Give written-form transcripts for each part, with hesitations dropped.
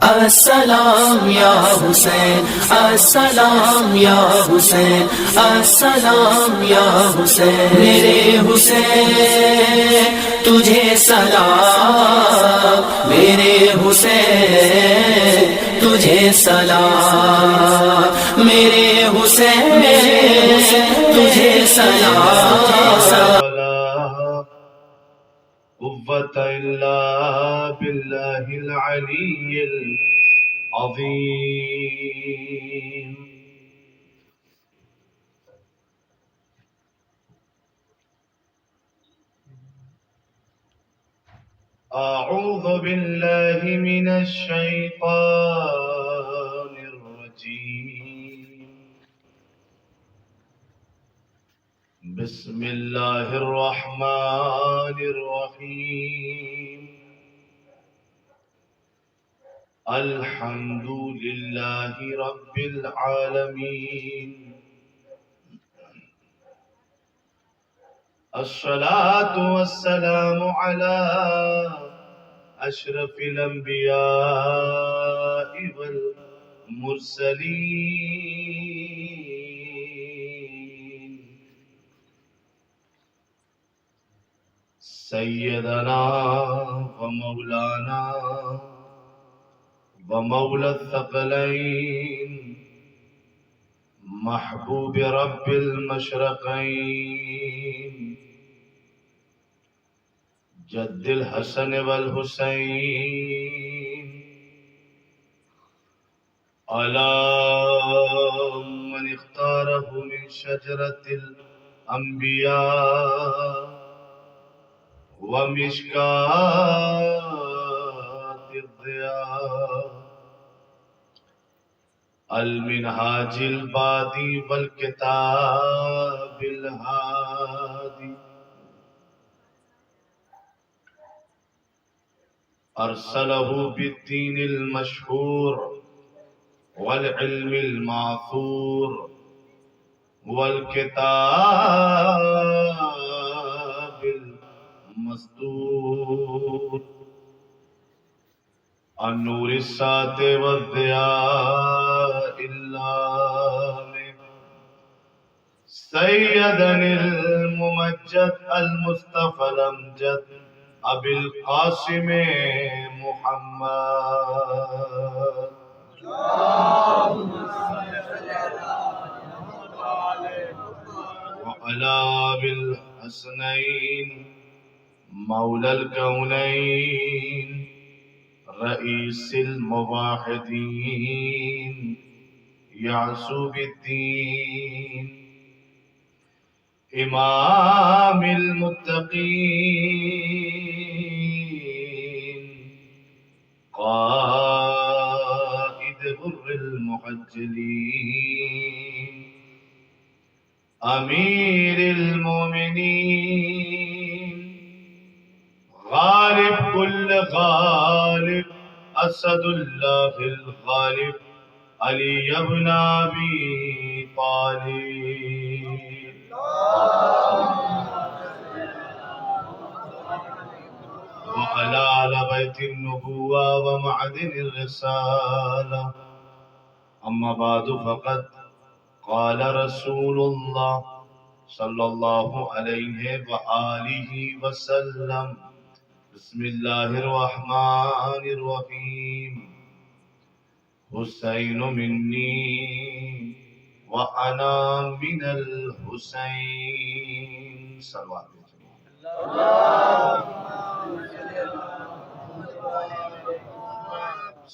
السلام یا حسین، السلام یا حسین، السلام یا حسین، میرے حسین تجھے سلام، میرے حسین تجھے سلام، میرے حسین تجھے سلام. قوة إلا بالله العلي العظيم. أعوذ بالله من الشيطان الرجيم. بسم الله الرحمن الرحيم. الحمد لله رب العالمين. الصلاة والسلام على أشرف الأنبياء والمرسلين سيدنا ومولانا ومولى الثقلين محبوب رب المشرقين جد الحسن والحسين على من اختاره من شجرة الأنبياء ومشكاة الضياء المنهاج البادي والكتاب الهادي أرسله بالدين المشهور والعلم المعثور والكتاب المسطور النور الساطع والضياء اللامع سيدنا الممجد المصطفى الأمجد أبي القاسم محمد وعلى أبي الحسنين مولى الكونين رئيس الموحدين يعصوب الدين إمام المتقين قائد غر المحجلين أمير المؤمنين غالب كل غالب أسد الله الغالب علي بن أبي طالب وعلى آل بيت النبوة ومعدن الرسالة. أما بعد فقد قال رسول الله صلى الله عليه وآله وسلم بسم الله الرحمن الرحيم حسين مني وأنا من الحسين. صلوات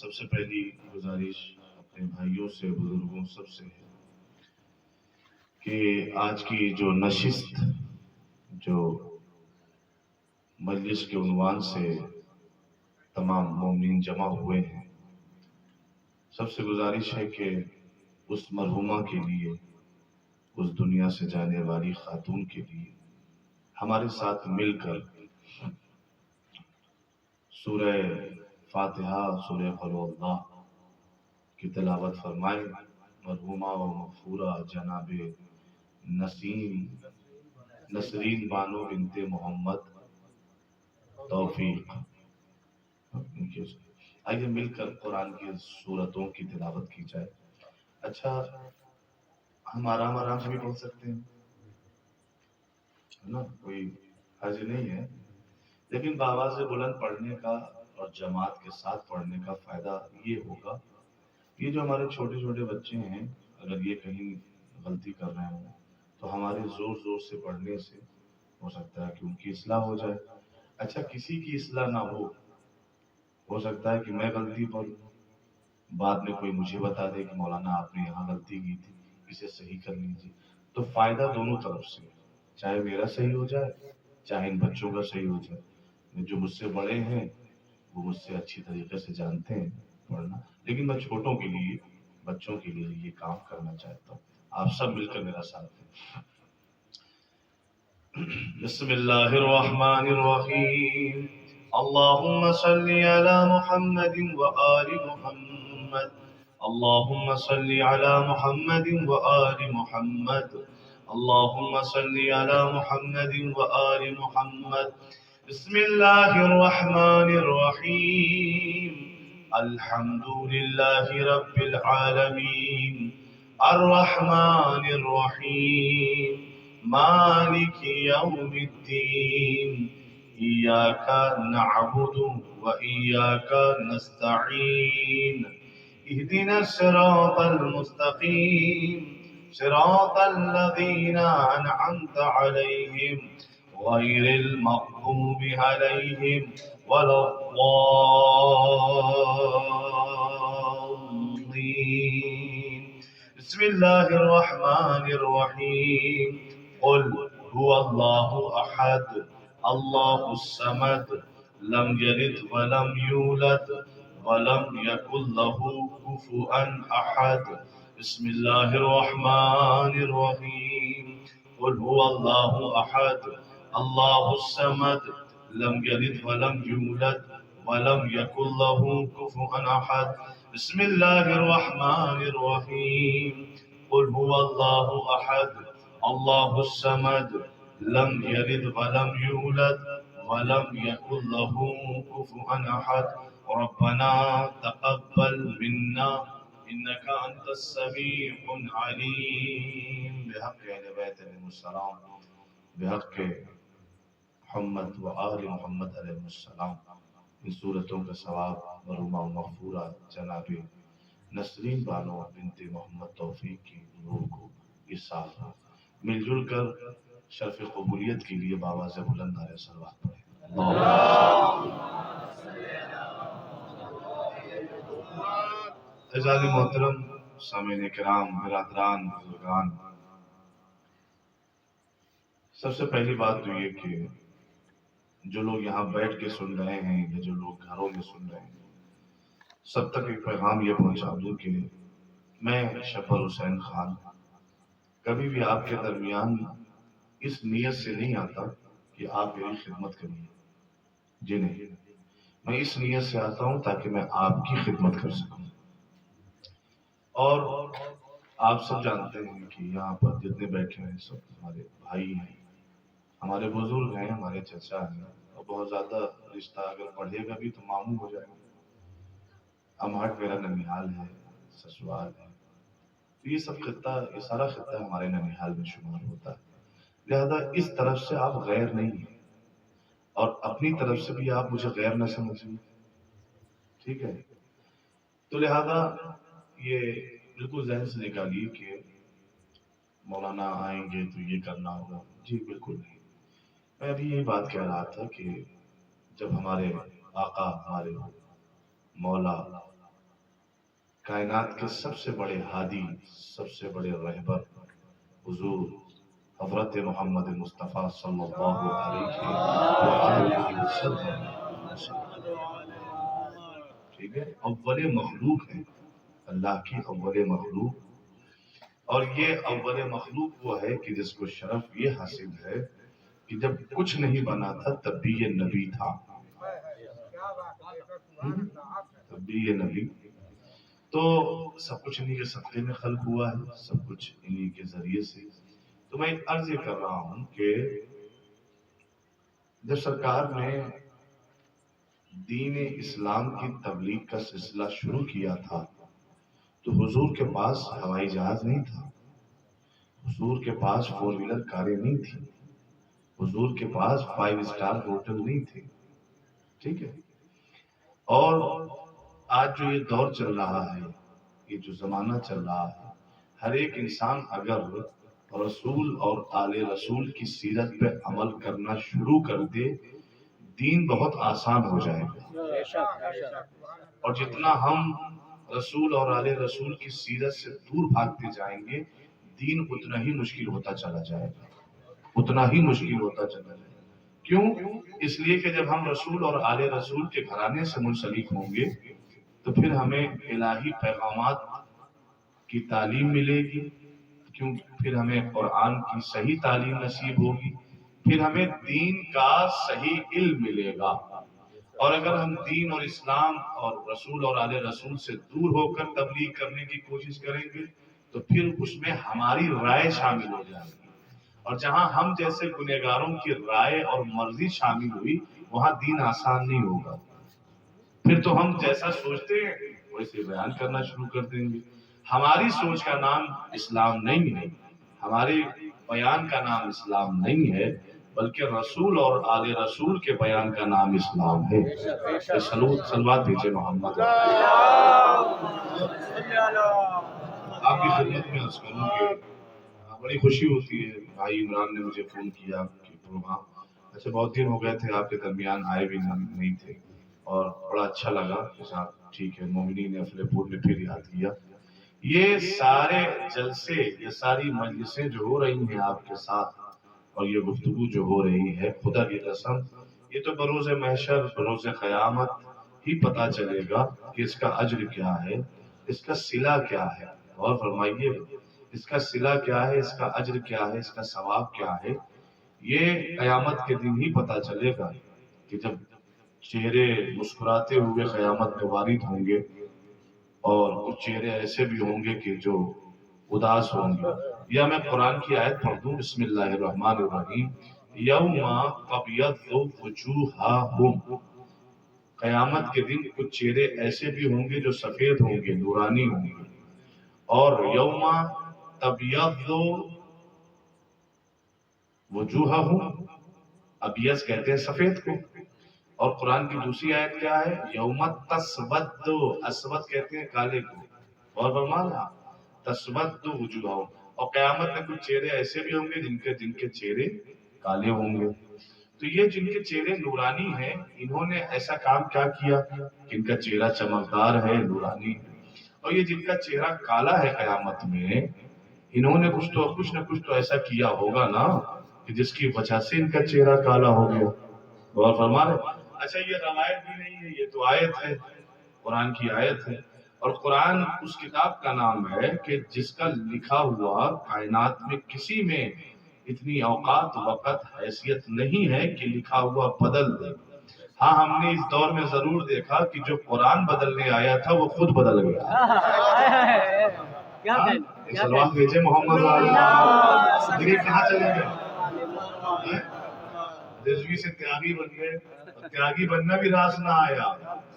سب سے پہلی گزارش اپنے بھائیوں سے بزرگوں سب سے ہے کہ آج کی جو نشست جو مجلس کے عنوان سے تمام مومنین جمع ہوئے ہیں، سب سے گزارش ہے کہ اس مرحومہ کے لیے، اس دنیا سے جانے والی خاتون کے لیے ہمارے ساتھ مل کر سورہ فاتحہ، سورہ قل اللہ کی تلاوت فرمائیں. مرحومہ و مغفورہ جناب نسرین بانو بنت محمد توفیق آئیے مل کر قرآن کی سورتوں کی تلاوت کی جائے. اچھا ہم آرام آرام سے بھی پڑھ سکتے ہیں ہے نا, کوئی حرج نہیں ہے, لیکن بآواز بلند پڑھنے کا اور جماعت کے ساتھ پڑھنے کا فائدہ یہ ہوگا, یہ جو ہمارے چھوٹے چھوٹے بچے ہیں اگر یہ کہیں غلطی کر رہے ہوں تو ہمارے زور زور سے پڑھنے سے ہو سکتا ہے کہ ان کی اصلاح ہو جائے. اچھا کسی کی اصلاح نہ ہو سکتا ہے کہ میں غلطی پر بعد میں کوئی مجھے بتا دے کہ مولانا آپ نے یہاں غلطی کی تھی, اسے صحیح کر لیجیے. تو فائدہ دونوں طرف سے, چاہے میرا صحیح ہو جائے چاہے ان بچوں کا صحیح ہو جائے. جو مجھ سے بڑے ہیں وہ مجھ سے اچھی طریقے سے جانتے ہیں پڑھنا, لیکن میں چھوٹوں کے لیے بچوں کے لیے یہ کام کرنا چاہتا ہوں. آپ سب مل کر میرا ساتھ دیں. بسم اللہ الرحمن الرحیم. اللهم صل على محمد وآل محمد. اللهم صل على محمد وآل محمد. اللهم صل على محمد وآل محمد. بسم الله الرحمن الرحيم. الحمد لله رب العالمين الرحمن الرحيم مالك يوم الدين. إياك نعبد وإياك نستعين. اهدنا الصراط المستقيم صراط الذين أنعمت عليهم غير المغضوب عليهم ولا الضالين. بسم الله الرحمن الرحيم. قل هو الله أحد الله الصمد لم يلد ولم يولد ولم يكن له كفوا أحد. بسم الله الرحمن الرحيم. قل هو الله أحد الله الصمد لم يلد ولم يولد ولم يكن له كفوا أحد. بسم الله الرحمن الرحيم. قل هو الله أحد الله الصمد لم يلد ولم يولد ولم يكن له كفوا أحد. ربنا تقبل منا إنك أنت السميع العليم. بحق أهل بيت عليهم السلام, بحق محمد و آل محمد علیہ السلام. ان صورتوں کا ثواب مرحومہ مغفورہ جناب نسرین بانو بنت محمد توفیق کی روح کو اس سال مل جل کر شرف قبولیت کے لیے بآواز بلند نعرہ صلوات پڑھیں. اعزاز محترم سامعین کرام, برادران, بزرگان, سب سے پہلی بات تو یہ کہ جو لوگ یہاں بیٹھ کے سن رہے ہیں یا جو لوگ گھروں میں سن رہے ہیں, سب تک ایک پیغام یہ پہنچا دوں کہ میں شفر حسین خان کبھی بھی آپ کے درمیان اس نیت سے نہیں آتا کہ آپ میری خدمت کریے. جی نہیں, میں اس نیت سے آتا ہوں تاکہ میں آپ کی خدمت کر سکوں. اور آپ سب جانتے ہیں کہ یہاں پر جتنے بیٹھے ہیں سب ہمارے بھائی ہیں, ہمارے بزرگ ہیں, ہمارے چچا ہیں, اور بہت زیادہ رشتہ اگر پڑھے گا بھی تو ماموں ہو جائے گا. امہٹ میرا ننیحال ہے, سسرال ہے, یہ سب خطہ, یہ سارا خطہ ہمارے ننیحال میں شمار ہوتا ہے. لہذا اس طرف سے آپ غیر نہیں ہیں اور اپنی طرف سے بھی آپ مجھے غیر نہ سمجھیں, ٹھیک ہے؟ تو لہذا یہ بالکل ذہن سے نکالیے کہ مولانا آئیں گے تو یہ کرنا ہوگا. جی بالکل نہیں. میں ابھی یہ بات کہہ رہا تھا کہ جب ہمارے آقا, ہمارے مولا, کائنات کے سب سے بڑے ہادی, سب سے بڑے رہبر حضور حضرت محمد مصطفیٰ صلی اللہ علیہ وسلم, ٹھیک ہے, اول مخلوق ہے, اللہ کی اول مخلوق. اور یہ اول مخلوق وہ ہے کہ جس کو شرف یہ حاصل ہے کہ جب کچھ نہیں بنا تھا تب بھی یہ نبی تھا, تب بھی یہ نبی. تو سب کچھ انہی کے صدقے میں خلق ہوا ہے, سب کچھ انہی کے ذریعے سے. تو میں عرض یہ کر رہا ہوں کہ جب سرکار نے دین اسلام کی تبلیغ کا سلسلہ شروع کیا تھا تو حضور کے پاس ہوائی جہاز نہیں تھا، حضور کے پاس فور ویلر کاریں نہیں تھی، حضور کے پاس 5 اسٹار ہوٹل نہیں تھے، ٹھیک ہے؟ اور آج جو یہ دور چل رہا ہے، یہ جو زمانہ چل رہا ہے، ہر ایک انسان اگر رسول اور آل رسول کی سیرت پہ عمل کرنا شروع کر دے، دین بہت آسان ہو جائے گا۔ اور جتنا ہم رسول اور آل رسول کی سیرت سے دور بھاگتے جائیں گے، دین اتنا ہی مشکل ہوتا چلا جائے گا، اتنا ہی مشکل ہوتا چلا جائے گا۔ کیوں؟ اس لیے کہ جب ہم رسول اور آل رسول کے گھرانے سے منسلک ہوں گے تو پھر ہمیں الہی پیغامات کی تعلیم ملے گی، کیوں؟ پھر ہمیں قرآن کی صحیح تعلیم نصیب ہوگی، پھر ہمیں دین کا صحیح علم ملے گا۔ اور اگر ہم دین اور اسلام اور رسول اور آل رسول سے دور ہو کر تبلیغ کرنے کی کوشش کریں گے تو پھر اس میں ہماری رائے شامل ہو جائے گی، اور جہاں ہم جیسے گنہگاروں کی رائے اور مرضی شامل ہوئی وہاں دین آسان نہیں ہوگا۔ پھر تو ہم جیسا سوچتے ہیں ویسے بیان کرنا شروع کر دیں گے۔ ہماری سوچ کا نام اسلام نہیں ہے، ہمارے بیان کا نام اسلام نہیں ہے، بلکہ رسول اور آل رسول کے بیان کا نام اسلام ہے۔ صلوات بھیجے محمد۔ آپ کی خدمت میں عرض کروں کہ بڑی خوشی ہوتی ہے، بھائی عمران نے مجھے فون کیا کہ پروگرام اچھا بہت دن ہو گئے تھے آپ کے درمیان آئے بھی نہیں تھے، اور بڑا اچھا لگا کہ صاحب ٹھیک ہے مومنین نے اپنے پور میں پھر یاد کیا۔ یہ سارے جلسے، یہ ساری مجلسیں جو ہو رہی ہیں آپ کے ساتھ اور یہ گفتگو جو ہو رہی ہے، خدا کی قسم یہ تو بروز محشر بروز قیامت ہی پتا چلے گا کہ اس کا اجر کیا ہے، اس کا صلہ کیا ہے۔ غور فرمائیے، اس کا صلہ کیا ہے، اس کا اجر کیا ہے، اس کا ثواب کیا ہے، یہ قیامت کے دن ہی پتا چلے گا کہ جب چہرے مسکراتے ہوئے قیامت میں وارد ہوں گے، اور کچھ چہرے ایسے بھی ہوں گے کہ جو اداس ہوں گے۔ یا میں قرآن کی آیت پڑھ دوں، بسم اللہ الرحمن الرحیم، یوم تبیض وجوہہم، قیامت کے دن کچھ چہرے ایسے بھی ہوں گے جو سفید ہوں گے، نورانی ہوں گے، اور یوم تبیض وجوہہم، ابیض کہتے ہیں سفید کو، اور قرآن کی دوسری آیت کیا ہے؟ یوم تسود، اسود کہتے ہیں کالے کو، اور فرمانا تسود وجوہہم، اور قیامت میں کچھ چہرے ایسے بھی ہوں گے جن کے چہرے کالے ہوں گے۔ تو یہ جن کے چہرے نورانی ہیں، انہوں نے ایسا کام کیا کیا کہ ان کا چہرہ چمکدار ہے، نورانی ہے، اور یہ جن کا چہرہ کالا ہے قیامت میں، انہوں نے کچھ نہ کچھ تو ایسا کیا ہوگا نا کہ جس کی وجہ سے ان کا چہرہ کالا ہو گیا۔ غور فرما رہے؟ اچھا یہ روایت بھی نہیں ہے، یہ تو آیت ہے، قرآن کی آیت ہے، اور قرآن اس کتاب کا نام ہے کہ جس کا لکھا ہوا کائنات میں کسی میں اتنی اوقات وقت حیثیت نہیں ہے کہ لکھا ہوا بدل دے۔ ہاں ہم نے اس دور میں ضرور دیکھا کہ جو قرآن بدلنے آیا تھا وہ خود بدل گیا۔ صلوات بھیجے محمد لیکن کہاں چلے گئے؟ رضوی سے تیاگی بن گئے، تیاگی بننا بھی راس نہ آیا،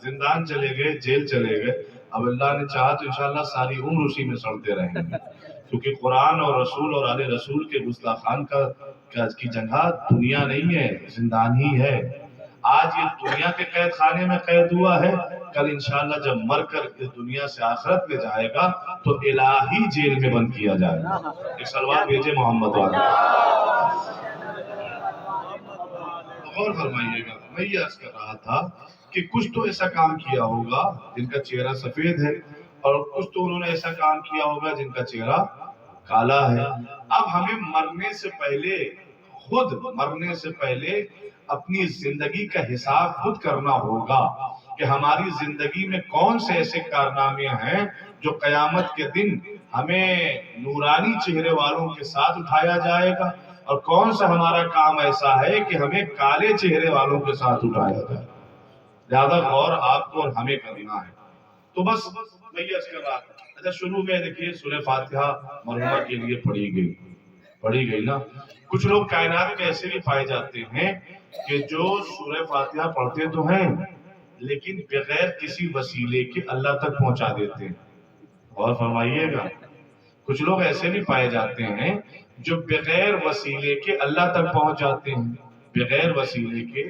زندان چلے گئے، جیل چلے گئے۔ اب اللہ نے چاہا تو انشاءاللہ ساری عمر اسی میں سڑتے رہیں گے، کیونکہ قرآن اور رسول اور آل رسول کے گستاخان کی جگہ دنیا نہیں ہے، زندان ہی ہے۔ آج یہ دنیا کے قید خانے میں قید ہوا ہے، کل انشاءاللہ جب مر کر اس دنیا سے آخرت میں جائے گا تو الہی جیل میں بند کیا جائے گا۔ ایک صلوات بھیجے محمد والے۔ غور فرمائیے گا، میں یہ عرض کر رہا تھا کہ کچھ تو ایسا کام کیا ہوگا جن کا چہرہ سفید ہے، اور کچھ تو انہوں نے ایسا کام کیا ہوگا جن کا چہرہ کالا ہے۔ اب ہمیں مرنے سے پہلے، خود مرنے سے پہلے اپنی زندگی کا حساب خود کرنا ہوگا کہ ہماری زندگی میں کون سے ایسے کارنامے ہیں جو قیامت کے دن ہمیں نورانی چہرے والوں کے ساتھ اٹھایا جائے گا، اور کون سا ہمارا کام ایسا ہے کہ ہمیں کالے چہرے والوں کے ساتھ اٹھایا جائے۔ زیادہ غور آپ کو اور ہمیں کرنا ہے۔ تو بس میں یہ عرض کر رہا تھا۔ اچھا شروع میں دیکھیے سورہ فاتحہ مرحومہ کے لیے پڑھی گئی نا۔ کچھ لوگ کائنات میں ایسے بھی پائے جاتے ہیں کہ جو سورہ فاتحہ پڑھتے تو ہیں لیکن بغیر کسی وسیلے کے اللہ تک پہنچا دیتے ہیں. غور فرمائیے گا. کچھ لوگ ایسے بھی پائے جاتے ہیں جو بغیر وسیلے کے اللہ تک پہنچ جاتے ہیں. بغیر وسیلے کے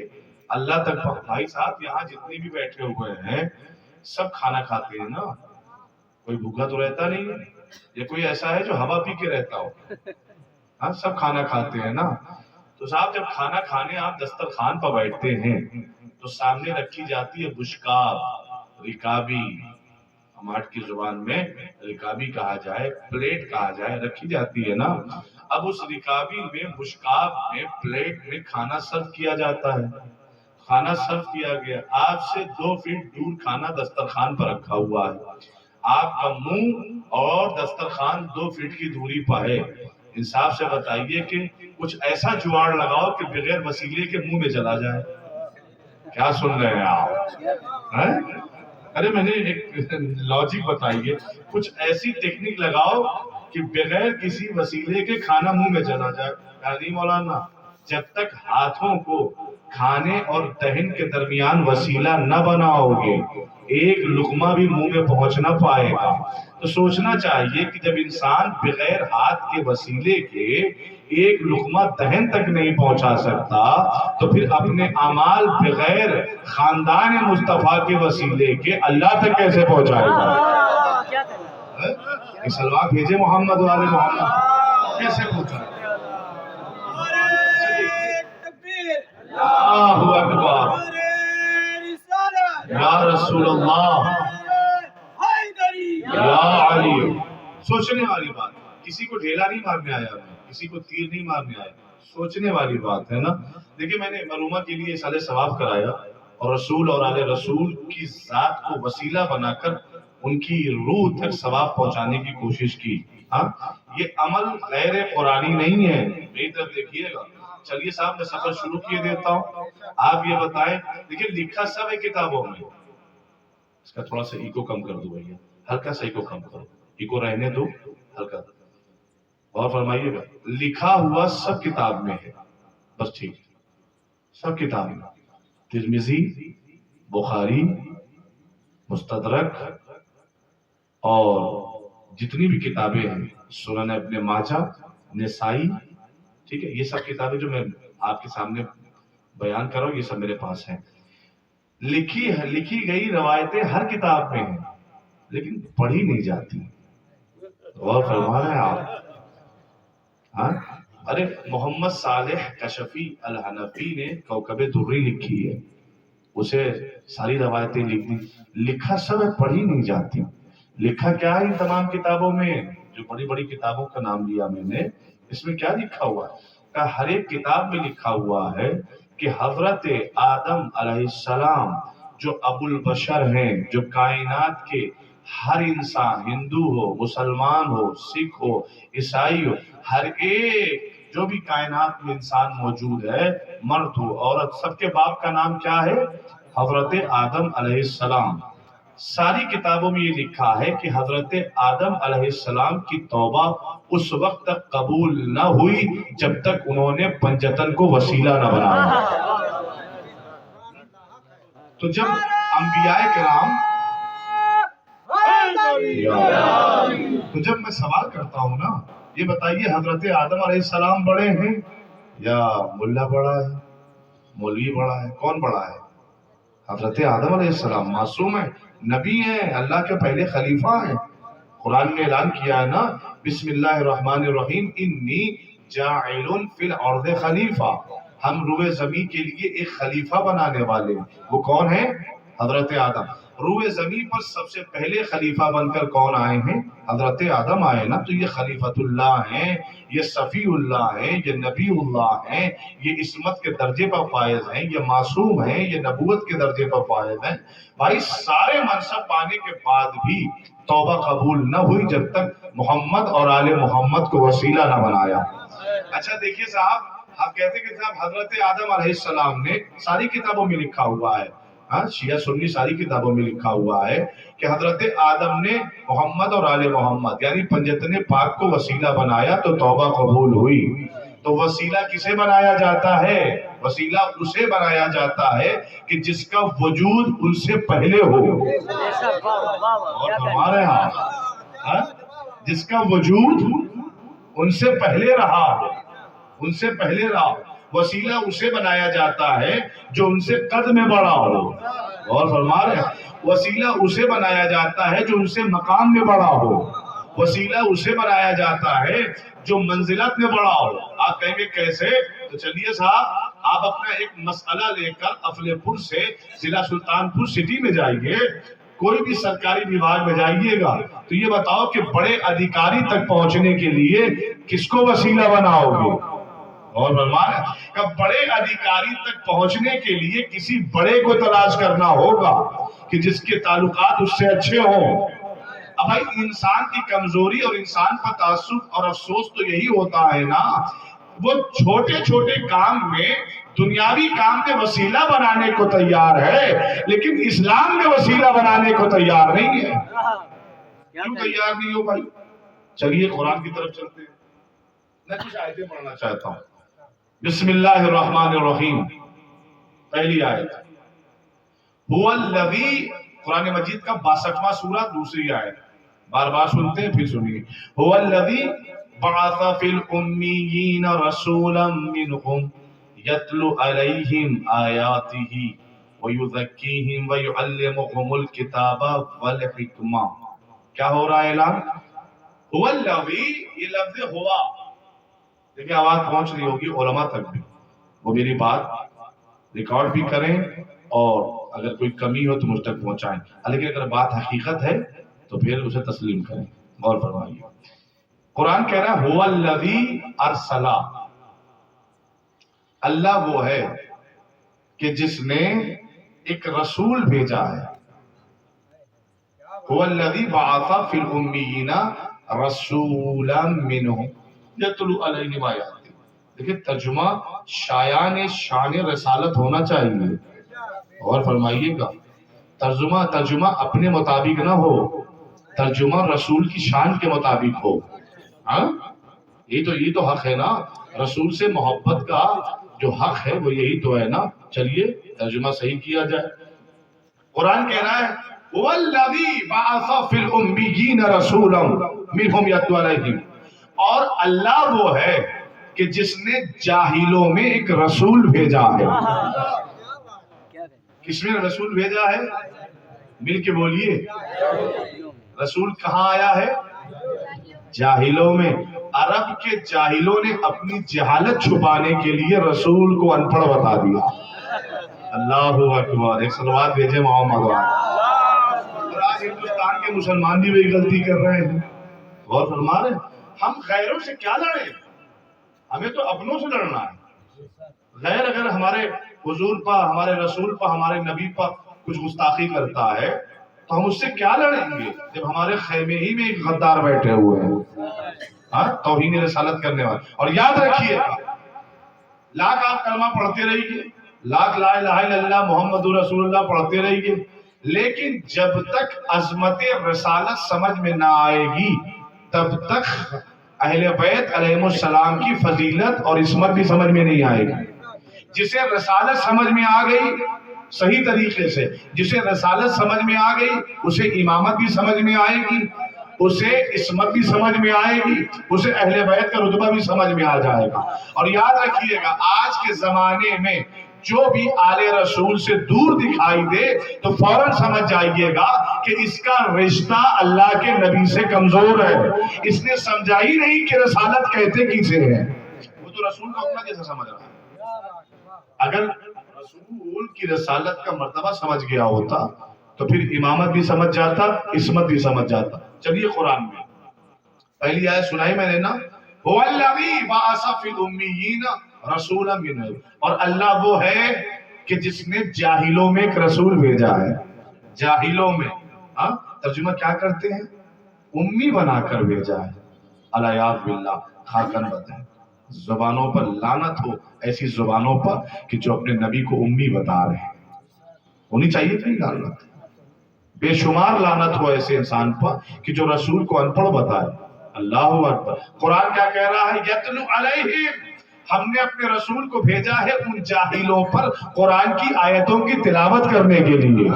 اللہ تک پہنچ. بھائی صاحب یہاں جتنے بھی بیٹھے ہوئے ہیں سب کھانا کھاتے ہیں نا. کوئی بھوکا تو رہتا نہیں ہے, یا کوئی ایسا ہے جو ہوا پی کے رہتا ہو. ہاں سب کھانا کھاتے ہیں نا. تو صاحب جب کھانا کھانے آپ دسترخوان پر بیٹھتے ہیں تو سامنے رکھی جاتی ہے بشکاب, رکابی, ہمارٹ کی زبان میں رکابی کہا جائے, پلیٹ کہا جائے, رکھی جاتی ہے نا. اب اس رکابی میں, بشکاب میں, پلیٹ میں کھانا سرو کیا جاتا ہے. کھانا سرو کیا گیا, آپ سے 2 فٹ دور کھانا دسترخوان پر رکھا ہوا ہے. آپ کا منہ اور دسترخوان 2 فٹ کی دوری پر ہے. انصاف سے بتائیے کہ کچھ ایسا جواڑ لگاؤ کہ بغیر وسیلے کے منہ میں چلا جائے. کیا سن رہے ہیں آپ؟ ارے میں نے ایک لاجک بتائیے, کچھ ایسی ٹیکنیک لگاؤ کہ بغیر کسی وسیلے کے کھانا منہ میں چلا جائے. نہیں مولانا, جب تک ہاتھوں کو کھانے اور دہن کے درمیان وسیلہ نہ بناؤ گے ایک لقمہ بھی منہ میں پہنچ نہ پائے گا. تو سوچنا چاہیے کہ جب انسان بغیر ہاتھ کے وسیلے کے ایک لقمہ دہن تک نہیں پہنچا سکتا تو پھر اپنے اعمال بغیر خاندان مصطفیٰ کے وسیلے کے اللہ تک کیسے پہنچائے گا؟ ایک سلوات بھیجے محمد والے محمد, کیسے پہنچائے؟ اللہ اکبر, یا رسول اللہ, یا علی. سوچنے والی بات, کسی کو ڈھیلا نہیں مارنے آیا, کسی کو تیر نہیں مارنے آیا, سوچنے والی بات ہے نا. دیکھیں میں نے مرحومہ کے لیے سال ثواب کرایا اور رسول اور آل رسول کی ذات کو وسیلہ بنا کر ان کی روح تک ثواب پہنچانے کی کوشش کی. ہاں یہ عمل غیر قرآنی نہیں ہے, میری طرف دیکھیے گا. چلیے صاحب میں سفر شروع کیے دیتا ہوں, آپ یہ بتائیں. دیکھیں لکھا سب ہے کتابوں میں, اس کا تھوڑا سا ایکو کم کر دو بھیا, ہلکا سا ایکو کم کرو, ایکو رہنے دو ہلکا. اور فرمائیے گا, لکھا ہوا سب کتاب میں ہے, بس ٹھیک ہے, سب کتاب میں. ترمذی, بخاری, مستدرک اور جتنی بھی کتابیں ہیں, سنن ابن ماجہ, نسائی, ٹھیک ہے, یہ سب کتابیں جو میں آپ کے سامنے بیان کر رہا ہوں یہ سب میرے پاس ہیں. لکھی گئی روایتیں ہر کتاب میں ہیں لیکن پڑھی نہیں جاتی. غور فرما رہے ہیں آپ؟ ہاں ارے محمد صالح کشفی الحنفی نے کوکب دری لکھی ہے, اسے ساری روایتیں لکھ دی. لکھا سب ہے, پڑھی نہیں جاتی. لکھا کیا ہے ان تمام کتابوں میں, جو بڑی بڑی کتابوں کا نام لیا میں نے, اس میں کیا لکھا ہوا ہے؟ کہ ہر ایک کتاب میں لکھا ہوا ہے کہ حضرت آدم علیہ السلام جو ابو البشر ہیں, جو کائنات کے ہر انسان, ہندو ہو, مسلمان ہو, سکھ ہو, عیسائی ہو, ہر ایک جو بھی کائنات میں انسان موجود ہے, مرد ہو عورت, سب کے باپ کا نام کیا ہے؟ حضرت آدم علیہ السلام. ساری کتابوں میں یہ لکھا ہے کہ حضرت آدم علیہ السلام کی توبہ اس وقت تک قبول نہ ہوئی جب تک انہوں نے پنجتن کو وسیلہ نہ بنایا. تو جب انبیاء کرام, تو جب میں سوال کرتا ہوں نا, یہ بتائیے حضرت آدم علیہ السلام بڑے ہیں یا ملا بڑا ہے, مولوی بڑا ہے, کون بڑا ہے؟ حضرت آدم علیہ السلام معصوم ہیں, نبی ہیں, اللہ کے پہلے خلیفہ ہیں. قرآن نے اعلان کیا ہے نا, بسم اللہ الرحمن الرحیم, انی جاعل فی الارض خلیفہ, ہم روئے زمین کے لیے ایک خلیفہ بنانے والے ہیں. وہ کون ہیں؟ حضرت آدم. روئے زمین پر سب سے پہلے خلیفہ بن کر کون آئے ہیں؟ حضرت آدم آئے نا. تو یہ خلیفۃ اللہ ہیں, یہ صفی اللہ ہیں, یہ نبی اللہ ہیں, یہ عصمت کے درجے پر فائز ہیں, یہ معصوم ہیں, یہ نبوت کے درجے پر فائز ہیں. بھائی سارے منصب پانے کے بعد بھی توبہ قبول نہ ہوئی جب تک محمد اور آل محمد کو وسیلہ نہ بنایا. اچھا دیکھیے صاحب, آپ کہتے ہیں کہ صاحب حضرت آدم علیہ السلام نے, ساری کتابوں میں لکھا ہوا ہے, ہاں شیعہ سنی ساری کتابوں میں لکھا ہوا ہے کہ حضرت آدم نے محمد اور آل محمد یعنی پنجتن پاک کو وسیلہ بنایا تو توبہ قبول ہوئی. تو وسیلہ کسے بنایا جاتا ہے؟ وسیلہ اسے بنایا جاتا ہے کہ جس کا وجود ان سے پہلے ہو. اور ہمارے ہاں جس کا وجود ان سے پہلے رہا ہو، ان سے پہلے رہا ہو. وسیلہ اسے بنایا جاتا ہے جو ان سے قد میں بڑا ہو. اور فرما رہے ہیں وسیلہ اسے بنایا جاتا ہے جو ان سے مقام میں بڑا ہو. وسیلہ اسے بنایا جاتا ہے جو منزلت میں بڑا ہو. آپ کہیں گے کیسے؟ تو چلیے صاحب آپ اپنا ایک مسئلہ لے کر افلے پور سے ضلع سلطان پور سٹی میں جائیے، کوئی بھی سرکاری وبھاگ میں جائیے گا تو یہ بتاؤ کہ بڑے ادھیکاری تک پہنچنے کے لیے کس کو وسیلہ بناؤ گے؟ اور فرمایا کہ بڑے ادھیکاری تک پہنچنے کے لیے کسی بڑے کو تلاش کرنا ہوگا کہ جس کے تعلقات اس سے اچھے ہوں. اب بھائی انسان کی کمزوری اور انسان کا تعصب اور افسوس تو یہی ہوتا ہے نا، وہ چھوٹے چھوٹے کام میں دنیاوی کام میں وسیلہ بنانے کو تیار ہے لیکن اسلام میں وسیلہ بنانے کو تیار نہیں ہے. کیوں تیار نہیں ہو بھائی؟ چلیے قرآن کی طرف چلتے ہیں. میں کچھ آیتیں پڑھنا چاہتا ہوں. بسم اللہ الرحمن الرحیم. پہلی آیت هو الذی، قرآن مجید کا 62واں سورہ دوسری آیت، بار بار سنتے ہیں پھر سنیے. هو الذی بعث فی الامیین رسولا منہم یتلو علیہم آیاتہ ویزکیہم ویعلمہم الکتاب والحکمہ. کیا ہو رہا ہے اعلان؟ هو الذی، یہ لفظ ہوا، دیکھیں آواز پہنچ رہی ہوگی علماء تک بھی، وہ میری بات ریکارڈ بھی کریں اور اگر کوئی کمی ہو تو مجھ تک پہنچائیں، لیکن اگر بات حقیقت ہے تو پھر اسے تسلیم کریں. غور فرمائیے. قرآن کہہ رہا ہے هو الذی ارسل، اللہ وہ ہے کہ جس نے ایک رسول بھیجا ہے. هو الذی بعث فی الامیین رسولا منہم یتلو علیہم آیاتہ. دیکھیں ترجمہ شایان شان رسالت ہونا چاہیے. اور فرمائیے گا ترجمہ اپنے مطابق نہ ہو، ترجمہ رسول کی شان کے مطابق ہو. ہاں یہ تو حق ہے نا، رسول سے محبت کا جو حق ہے وہ یہی تو ہے نا. چلیے ترجمہ صحیح کیا جائے. قرآن کہہ رہا ہے وَالَّذِي بَعَثَ فِي الْأُمِّيِّينَ رَسُولًا مِنْهُمْ يَتْلُو عَلَيْهِمْ، اور اللہ وہ ہے کہ جس نے جاہلوں میں ایک رسول بھیجا ہے. کس میں رسول بھیجا ہے؟ مل کے بولیے. رسول کہاں آیا ہے؟ جاہلوں میں. عرب کے جاہلوں نے اپنی جہالت چھپانے کے لیے رسول کو ان پڑھ بتا دیا. اللہ اکبر. ایک صلوات بھیجے محمد. آج ہندوستان کے مسلمان بھی وہی غلطی کر رہے ہیں. غور فرما رہے ہیں. ہم غیروں سے کیا لڑیں؟ ہمیں تو اپنوں سے لڑنا ہے. غیر اگر ہمارے حضور پر، ہمارے رسول پر، ہمارے نبی پر کچھ گستاخی کرتا ہے تو ہم اس سے کیا لڑیں گے جب ہمارے خیمے ہی میں ایک غدار بیٹھے ہوئے ہیں، ہاں توہین رسالت کرنے والے. اور یاد رکھیے لاکھ آپ کلمہ پڑھتے رہیے، لاکھ لا الہ الا اللہ محمد رسول اللہ پڑھتے رہیے، لیکن جب تک عظمت رسالت سمجھ میں نہ آئے گی تب تک اہل بیت علیہ السلام کی فضیلت اور عصمت بھی سمجھ میں نہیں آئے گی. جسے رسالت سمجھ میں آ گئی صحیح طریقے سے، جسے رسالت سمجھ میں آ گئی اسے امامت بھی سمجھ میں آئے گی، اسے عصمت بھی سمجھ میں آئے گی، اسے اہل بیت کا رتبہ بھی سمجھ میں آ جائے گا. اور یاد رکھیے گا آج کے زمانے میں جو بھی آل رسول سے دور دکھائی دے تو فوراً سمجھ جائیے گا کہ اس کا رشتہ اللہ کے نبی سے کمزور ہے. اس نے سمجھا ہی نہیں کہ رسالت کہتے کسے ہیں. وہ تو رسول کو اپنا جیسا سمجھ رہا ہے. اگر رسول کی رسالت کا مرتبہ سمجھ گیا ہوتا تو پھر امامت بھی سمجھ جاتا، عصمت بھی سمجھ جاتا. چلیے قرآن میں پہلی آیت سنائی میں نے نا، هو الذی بعث فی الامیین رسولا منہم، اور اللہ وہ ہے کہ جس نے جاہلوں میں ایک رسول بھیجا ہے. جاہلوں میں ترجمہ کیا کرتے ہیں؟ امی بنا کر بھیجا ہے. الیاذ باللہ. خاکن بتائیں زبانوں پر لعنت ہو، ایسی زبانوں پر کہ جو اپنے نبی کو امی بتا رہے ہیں. ہونی چاہیے کہ نہیں لعنت؟ بے شمار لعنت ہو ایسے انسان پر کہ جو رسول کو ان پڑھ بتائے. اللہ اکبر. قرآن کیا کہہ رہا ہے؟ یتلو علیہم، ہم نے اپنے رسول کو بھیجا ہے ان جاہلوں پر قرآن کی آیتوں کی تلاوت کرنے کے لیے.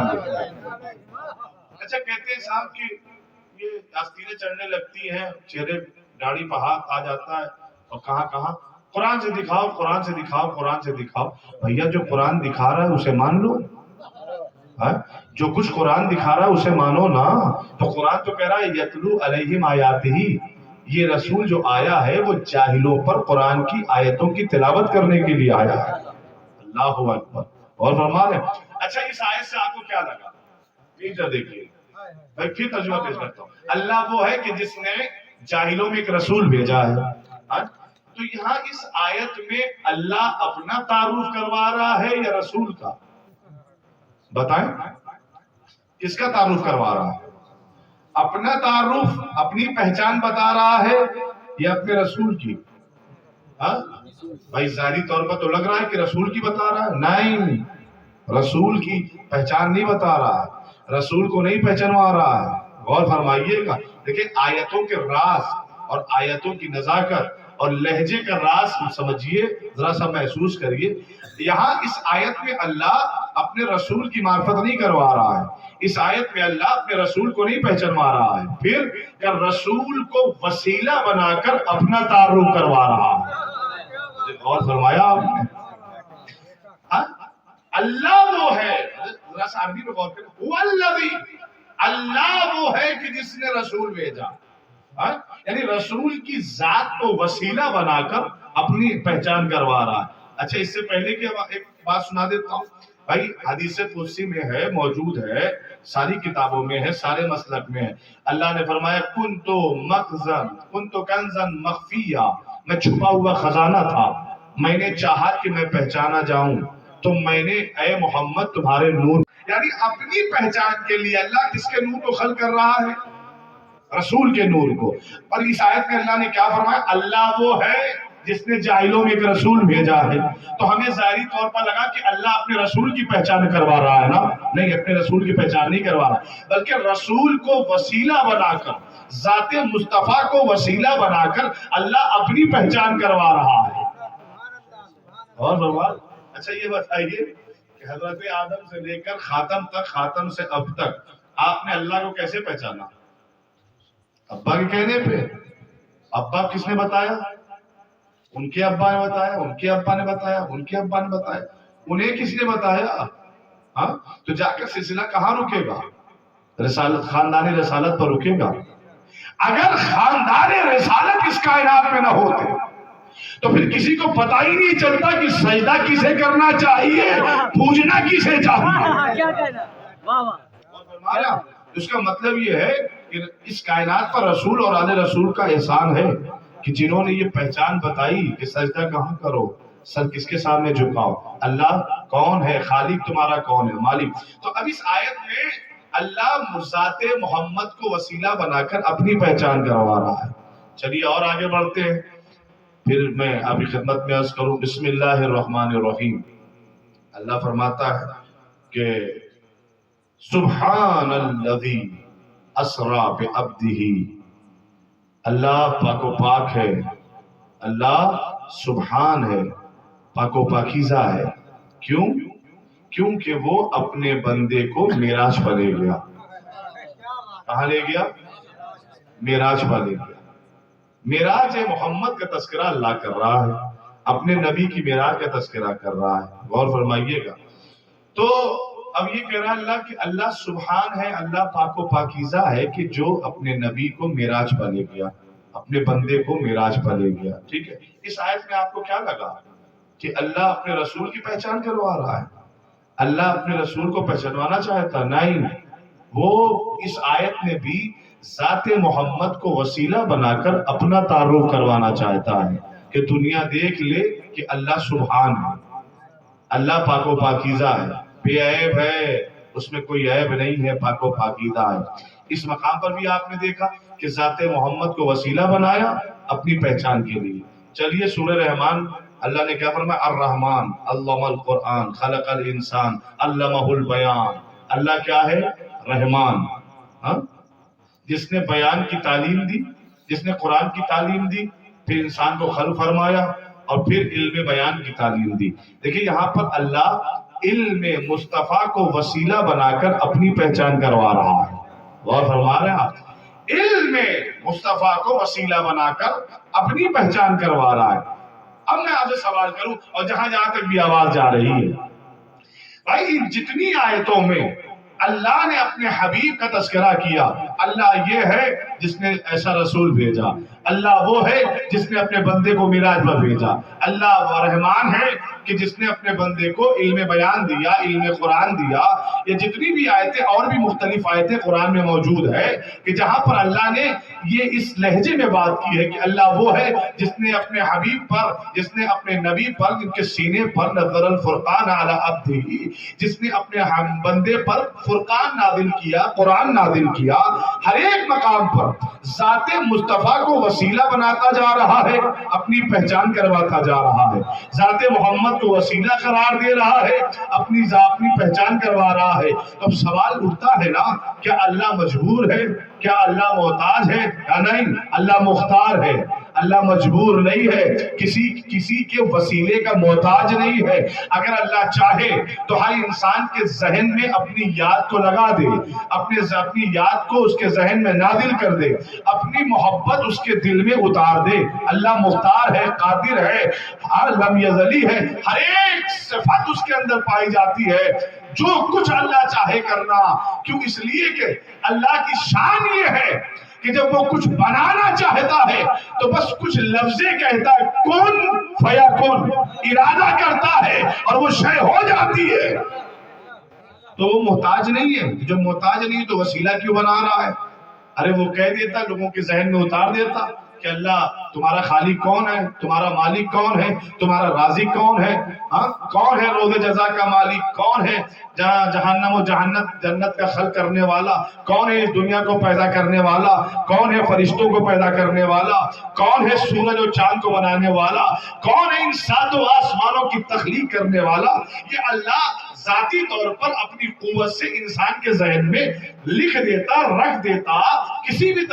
اچھا کہتے ہیں صاحب کہ یہ آستینیں چڑھنے لگتی ہیں, چہرے داڑھی پہ ہاتھ آ جاتا ہے, اور کہاں کہاں قرآن سے دکھاؤ, قرآن سے دکھاؤ, قرآن سے دکھاؤ. بھیا جو قرآن دکھا رہا ہے اسے مان لو, جو کچھ قرآن دکھا رہا ہے اسے مانو نا. تو قرآن تو کہہ رہا ہے یتلو علیہم آیاتہ, یہ رسول جو آیا ہے وہ جاہلوں پر قرآن کی آیتوں کی تلاوت کرنے کے لیے آیا ہے. اللہ اکبر. اور فرما رہے ہیں. اچھا اس آیت سے آپ کو کیا لگا؟ ٹھیک دیکھیے میں پھر ترجمہ پیش کرتا ہوں. اللہ وہ ہے کہ جس نے جاہلوں میں ایک رسول بھیجا ہے. تو یہاں اس آیت میں اللہ اپنا تعارف کروا رہا ہے یا رسول کا؟ بتائیں کس کا تعارف کروا رہا ہے؟ اپنا تعارف, اپنی پہچان بتا رہا ہے یا اپنے رسول کی؟ بھائی ظاہری طور پر تو لگ رہا ہے کہ رسول کی بتا رہا ہے. نہیں, رسول کی پہچان نہیں بتا رہا ہے, رسول کو نہیں پہچانوا رہا ہے. غور فرمائیے گا. دیکھیں آیتوں کے راز اور آیتوں کی نزاکت اور لہجے کا راز سمجھیے, ذرا سا محسوس کریے. یہاں اس آیت میں اللہ اپنے رسول کی معرفت نہیں کروا رہا ہے, اس آیت میں اللہ اپنے رسول کو نہیں پہچانوا رہا ہے, پھر کہ رسول کو وسیلہ بنا کر اپنا تعارف کروا رہا ہے. غور فرمایا آپ نے؟ اللہ وہ ہے, ذرا سا عربی میں غور کریں, اللہ وہ ہے کہ جس نے رسول بھیجا. یعنی رسول کی ذات کو وسیلہ بنا کر اپنی پہچان کروا رہا ہے. اچھا اس سے پہلے کہ ایک بات سنا دیتا ہوں بھائی, حدیث قدسی میں ہے, موجود ہے, ساری کتابوں میں ہے, سارے مسلک میں ہے. اللہ نے فرمایا کنتو کنزن مخفیہ, میں چھپا ہوا خزانہ تھا, میں نے چاہا کہ میں پہچانا جاؤں تو میں نے اے محمد تمہارے نور. یعنی اپنی پہچان کے لیے اللہ کس کے نور کو خلق کر رہا ہے؟ رسول کے نور کو. اور اس آیت میں اللہ نے کیا فرمایا؟ اللہ وہ ہے جس نے جاہلوں میں ایک رسول بھیجا ہے. تو ہمیں ظاہری طور پر لگا کہ اللہ اپنے رسول کی پہچان کروا رہا ہے نا. نہیں, اپنے رسول کی پہچان نہیں کروا رہا, بلکہ رسول کو وسیلہ بنا کر, ذات مصطفیٰ کو وسیلہ بنا کر اللہ اپنی پہچان کروا رہا ہے. اور بات اچھا یہ بتائیے کہ حضرت آدم سے لے کر خاتم تک, خاتم سے اب تک آپ نے اللہ کو کیسے پہچانا؟ ابا کے کہنے پہ. ابا کس نے بتایا؟ ان کے ابا نے بتایا, ان کے ابا نے بتایا, ان کے ابا نے بتایا, انہیں کس نے بتایا؟ تو جا کر سلسلہ کہاں رکے گا؟ رسالت, خاندان رسالت پر رکے گا. اگر خاندان رسالت اس کائنات میں نہ ہوتے تو پھر کسی کو پتہ ہی نہیں چلتا کہ سجدہ کسے کرنا چاہیے, پوجنا کسے چاہیے. اس کا مطلب یہ ہے کہ اس کائنات پر رسول اور آل رسول کا احسان ہے کہ جنہوں نے یہ پہچان بتائی کہ سجدہ کہاں کرو, سر کس کے سامنے جھکاؤ, اللہ کون ہے, خالق تمہارا کون ہے, مالک. تو اب اس آیت میں اللہ ذات محمد کو وسیلہ بنا کر اپنی پہچان کروا رہا ہے. چلیے اور آگے بڑھتے ہیں. پھر میں آپ کی خدمت میں عرض کروں, بسم اللہ الرحمن الرحیم. اللہ فرماتا ہے کہ سبحان الذی اسرا بعبدہ, اللہ پاک و پاک ہے, اللہ سبحان ہے, پاک و پاکیزہ ہے. کیوں؟ کیونکہ وہ اپنے بندے کو معراج پر لے گیا. کہاں لے گیا؟ معراج پر لے گیا. معراج محمد کا تذکرہ اللہ کر رہا ہے, اپنے نبی کی معراج کا تذکرہ کر رہا ہے. غور فرمائیے گا. تو اب یہ کہہ رہا ہے اللہ کہ اللہ سبحان ہے, اللہ پاک و پاکیزہ ہے کہ جو اپنے نبی کو معراج پر لے گیا, اپنے بندے کو معراج پر لے گیا. ٹھیک ہے, اس آیت میں آپ کو کیا لگا کہ اللہ اپنے رسول کی پہچان کروا رہا ہے؟ اللہ اپنے رسول کو پہچانوانا چاہتا؟ نہیں, وہ اس آیت میں بھی ذات محمد کو وسیلہ بنا کر اپنا تعارف کروانا چاہتا ہے کہ دنیا دیکھ لے کہ اللہ سبحان ہے, اللہ پاک و پاکیزہ ہے, بے عیب ہے, اس میں کوئی عیب نہیں ہے, پاک و پاکیزہ ہے. اس مقام پر بھی آپ نے دیکھا کہ ذات محمد کو وسیلہ بنایا اپنی پہچان کے لیے. چلیے سورہ رحمان, اللہ نے کیا فرمایا؟ الرحمن علم القرآن خلق الانسان علمہ البیان. اللہ کیا ہے؟ رحمان, جس نے بیان کی تعلیم دی, جس نے قرآن کی تعلیم دی, پھر انسان کو خلق فرمایا, اور پھر علم بیان کی تعلیم دی. دیکھیں یہاں پر اللہ علم مصطفیٰ کو وسیلہ بنا کر اپنی پہچان کروا رہا ہے. غور فرما رہے ہیں آپ؟ علم مصطفیٰ کو وسیلہ بنا کر اپنی پہچان کروا رہا ہے. اب میں آپ سے سوال کروں اور جہاں جہاں تک بھی آواز جا رہی ہے بھائی، ان جتنی آیتوں میں اللہ نے اپنے حبیب کا تذکرہ کیا، اللہ یہ ہے جس نے ایسا رسول بھیجا، اللہ وہ ہے جس نے اپنے بندے کو معراج پر بھیجا، اللہ رحمان ہے کہ جس نے اپنے بندے کو علم بیان دیا، علم قرآن دیا. یہ جتنی بھی آیتیں اور بھی مختلف آیتیں قرآن میں موجود ہے کہ جہاں پر اللہ نے یہ اس لہجے میں بات کی ہے کہ اللہ وہ ہے جس نے اپنے حبیب پر، جس نے اپنے نبی پر، ان کے سینے پر نزل الفرقان علی عبدہ، جس نے اپنے بندے پر فرقان نازل کیا، قرآن نازل کیا. ہر ایک مقام پر ذات مصطفیٰ کو وسیلہ بناتا جا رہا ہے، اپنی پہچان کرواتا جا رہا ہے. ذات محمد کو وسیلہ قرار دے رہا ہے، اپنی پہچان کروا رہا ہے. اب سوال اٹھتا ہے نا، کیا اللہ مجبور ہے؟ کیا اللہ محتاج ہے؟ یا نہیں، اللہ مختار ہے. اللہ مجبور نہیں ہے، کسی کے وسیلے کا محتاج نہیں ہے. اگر اللہ چاہے تو ہر انسان کے ذہن میں اپنی یاد کو لگا دے، اپنی یاد کو اس کے ذہن میں نازل کر دے، اپنی محبت اس کے دل میں اتار دے. اللہ مختار ہے، قادر ہے، لم یزلی ہے. ہر ایک صفت اس کے اندر پائی جاتی ہے. جو کچھ اللہ چاہے کرنا، کیوں؟ اس لیے کہ اللہ کی شان یہ ہے کہ جب وہ کچھ بنانا چاہتا ہے تو بس کچھ لفظیں کہتا ہے، کون فیکون، ارادہ کرتا ہے اور وہ شے ہو جاتی ہے. تو وہ محتاج نہیں ہے. جو محتاج نہیں تو وسیلہ کیوں بنا رہا ہے؟ ارے وہ کہہ دیتا، لوگوں کے ذہن میں اتار دیتا کہ اللہ تمہارا خالق کون ہے، تمہارا مالک کون ہے، تمہارا رازق کون ہے، کون ہے روز جزا کا مالک، کون ہے جہنم و جنت کا خلق کرنے والا، کون ہے اس دنیا کو پیدا کرنے والا، کون ہے فرشتوں کو پیدا کرنے والا، کون ہے سورج و چاند کو بنانے والا، کون ہے ان ساتوں آسمانوں کی تخلیق کرنے والا. یہ اللہ ذاتی طور پر اپنی قوت سے انسان کے ذہن میں لکھ دیتا، رکھ دیتا، کسی بھی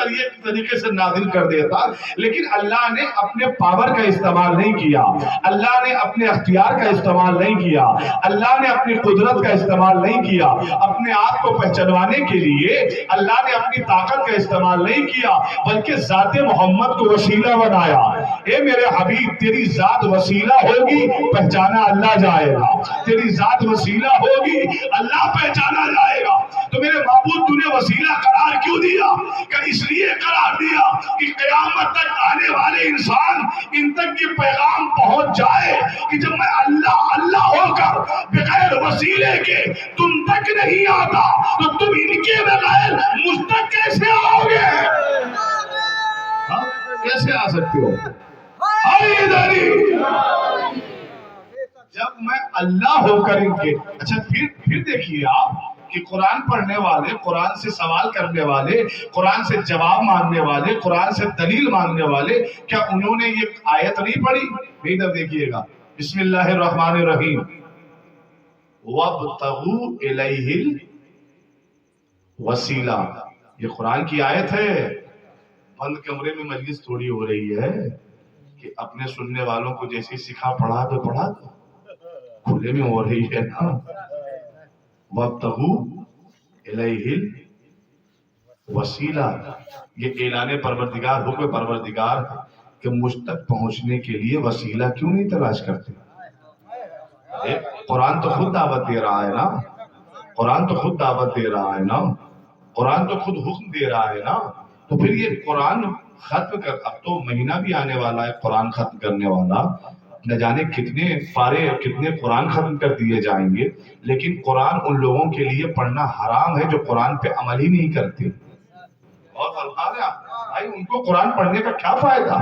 طریقے سے نازل کر دیتا. لیکن اللہ نے اپنے پاور کا استعمال نہیں کیا، اللہ نے اپنے اختیار کا استعمال نہیں کیا، اللہ نے اپنی قدرت کا استعمال نہیں کیا. اپنے آپ کو پہچانوانے کے لیے اللہ نے اپنی طاقت کا استعمال نہیں کیا، بلکہ ذات محمد کو وسیلہ بنایا. اے میرے حبیب، تیری ذات وسیلہ ہوگی، پہچانا اللہ جائے گا. تیری ذات وسیلہ ہوگی، اللہ پہچانا جائے گا. تو میرے معبود، تو نے وسیلہ قرار کیوں دیا؟ کہ اس لیے قرار دیا کہ قیامت تک آنے والے انسان ان تک یہ پیغام پہنچ جائے کہ جب میں اللہ اللہ ہو کر بغیر وسیلے کے تم تک نہیں آتا تو تم ان کے بغیر مجھ تک کیسے آؤ گے؟ کیسے آ سکتے ہو؟ آئیے داری جب میں اللہ ہو کر ان کے. اچھا پھر دیکھیے آپ کہ قرآن پڑھنے والے، قرآن سے سوال کرنے والے، قرآن سے جواب مانگنے والے، قرآن سے دلیل مانگنے والے، کیا انہوں نے یہ آیت نہیں پڑھی؟ ادھر دیکھیے گا، بسم اللہ الرحمن الرحیم، وَابْتَغُوا إِلَيْهِ الْوَسِيلَةَ. یہ قرآن کی آیت ہے. بند کمرے میں مجلس تھوڑی ہو رہی ہے کہ اپنے سننے والوں کو جیسے سکھا پڑھا تو پڑھا، کھلے میں ہو رہی ہے نا. وَابْتَغُوا إِلَيْهِ الْوَسِيلَةَ. یہ اعلان پروردگار، حکم پروردگار ہے کہ مجھ تک پہنچنے کے لیے وسیلہ کیوں نہیں تلاش کرتے؟ قرآن تو خود دعوت دے رہا ہے نا، قرآن تو خود دعوت دے رہا ہے نا، قرآن تو خود حکم دے رہا ہے نا. تو پھر یہ قرآن ختم کر، اب تو مہینہ بھی آنے والا ہے قرآن ختم کرنے والا، نہ جانے کتنے پارے کتنے قرآن ختم کر دیے جائیں گے. لیکن قرآن ان لوگوں کے لیے پڑھنا حرام ہے جو قرآن پہ عمل ہی نہیں کرتے. اور بھائی ان کو قرآن پڑھنے کا کیا فائدہ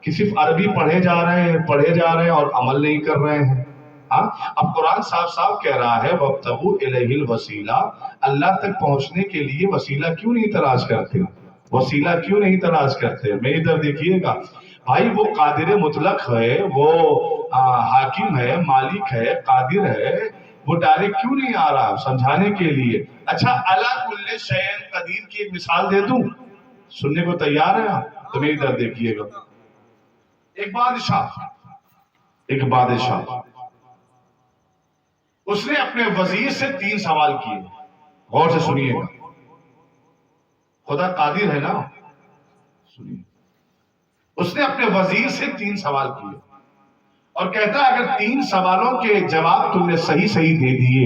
کہ صرف عربی پڑھے جا رہے ہیں اور عمل نہیں کر رہے ہیں. اب قرآن صاف صاف کہہ رہا ہے وَابْتَغُوا إِلَيْهِ الْوَسِيلَةَ. اللہ تک پہنچنے کے لیے وسیلہ کیوں نہیں تلاش کرتے؟ وسیلہ کیوں نہیں تلاش کرتے؟ میں ادھر دیکھیے گا بھائی، وہ قادر مطلق ہے، وہ حاکم ہے، مالک ہے، قادر ہے، وہ ڈائریکٹ کیوں نہیں آ رہا سمجھانے کے لیے؟ اچھا عَلَىٰ كُلِّ شَيْءٍ قدیر کی ایک مثال دے دوں، سننے کو تیار ہیں آپ؟ تو میری ادھر دیکھیے گا. ایک بادشاہ ایک بادشاہ، اس نے اپنے وزیر سے 3 سوال کیے. غور سے سنیے گا، خدا قادر ہے نا. سنیے، اس نے اپنے وزیر سے 3 سوال کیے اور کہتا ہے اگر 3 سوالوں کے جواب تم نے صحیح صحیح دے دیے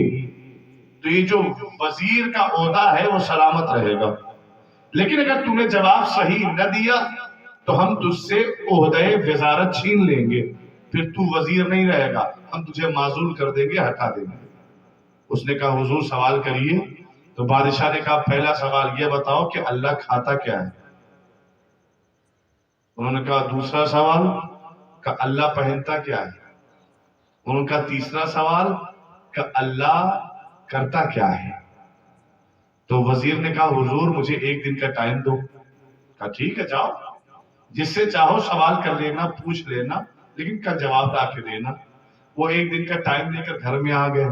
تو یہ جو وزیر کا عہدہ ہے وہ سلامت رہے گا، لیکن اگر تم نے جواب صحیح نہ دیا تو ہم تجھ سے عہدہ وزارت چھین لیں گے، پھر تو وزیر نہیں رہے گا، ہم تجھے معزول کر دیں گے، ہٹا دیں گے. اس نے کہا حضور سوال کریے. تو بادشاہ نے کہا پہلا سوال یہ بتاؤ کہ اللہ کھاتا کیا ہے. انہوں نے کہا دوسرا سوال کہ اللہ پہنتا کیا ہے. انہوں نے کہا تیسرا سوال کہ اللہ کرتا کیا ہے. تو وزیر نے کہا حضور مجھے 1 دن کا ٹائم دو. کہا ٹھیک ہے جاؤ، جس سے چاہو سوال کر لینا، پوچھ لینا، لیکن کل جواب لا کے دینا. وہ 1 دن کا ٹائم لے کر گھر میں آ گئے.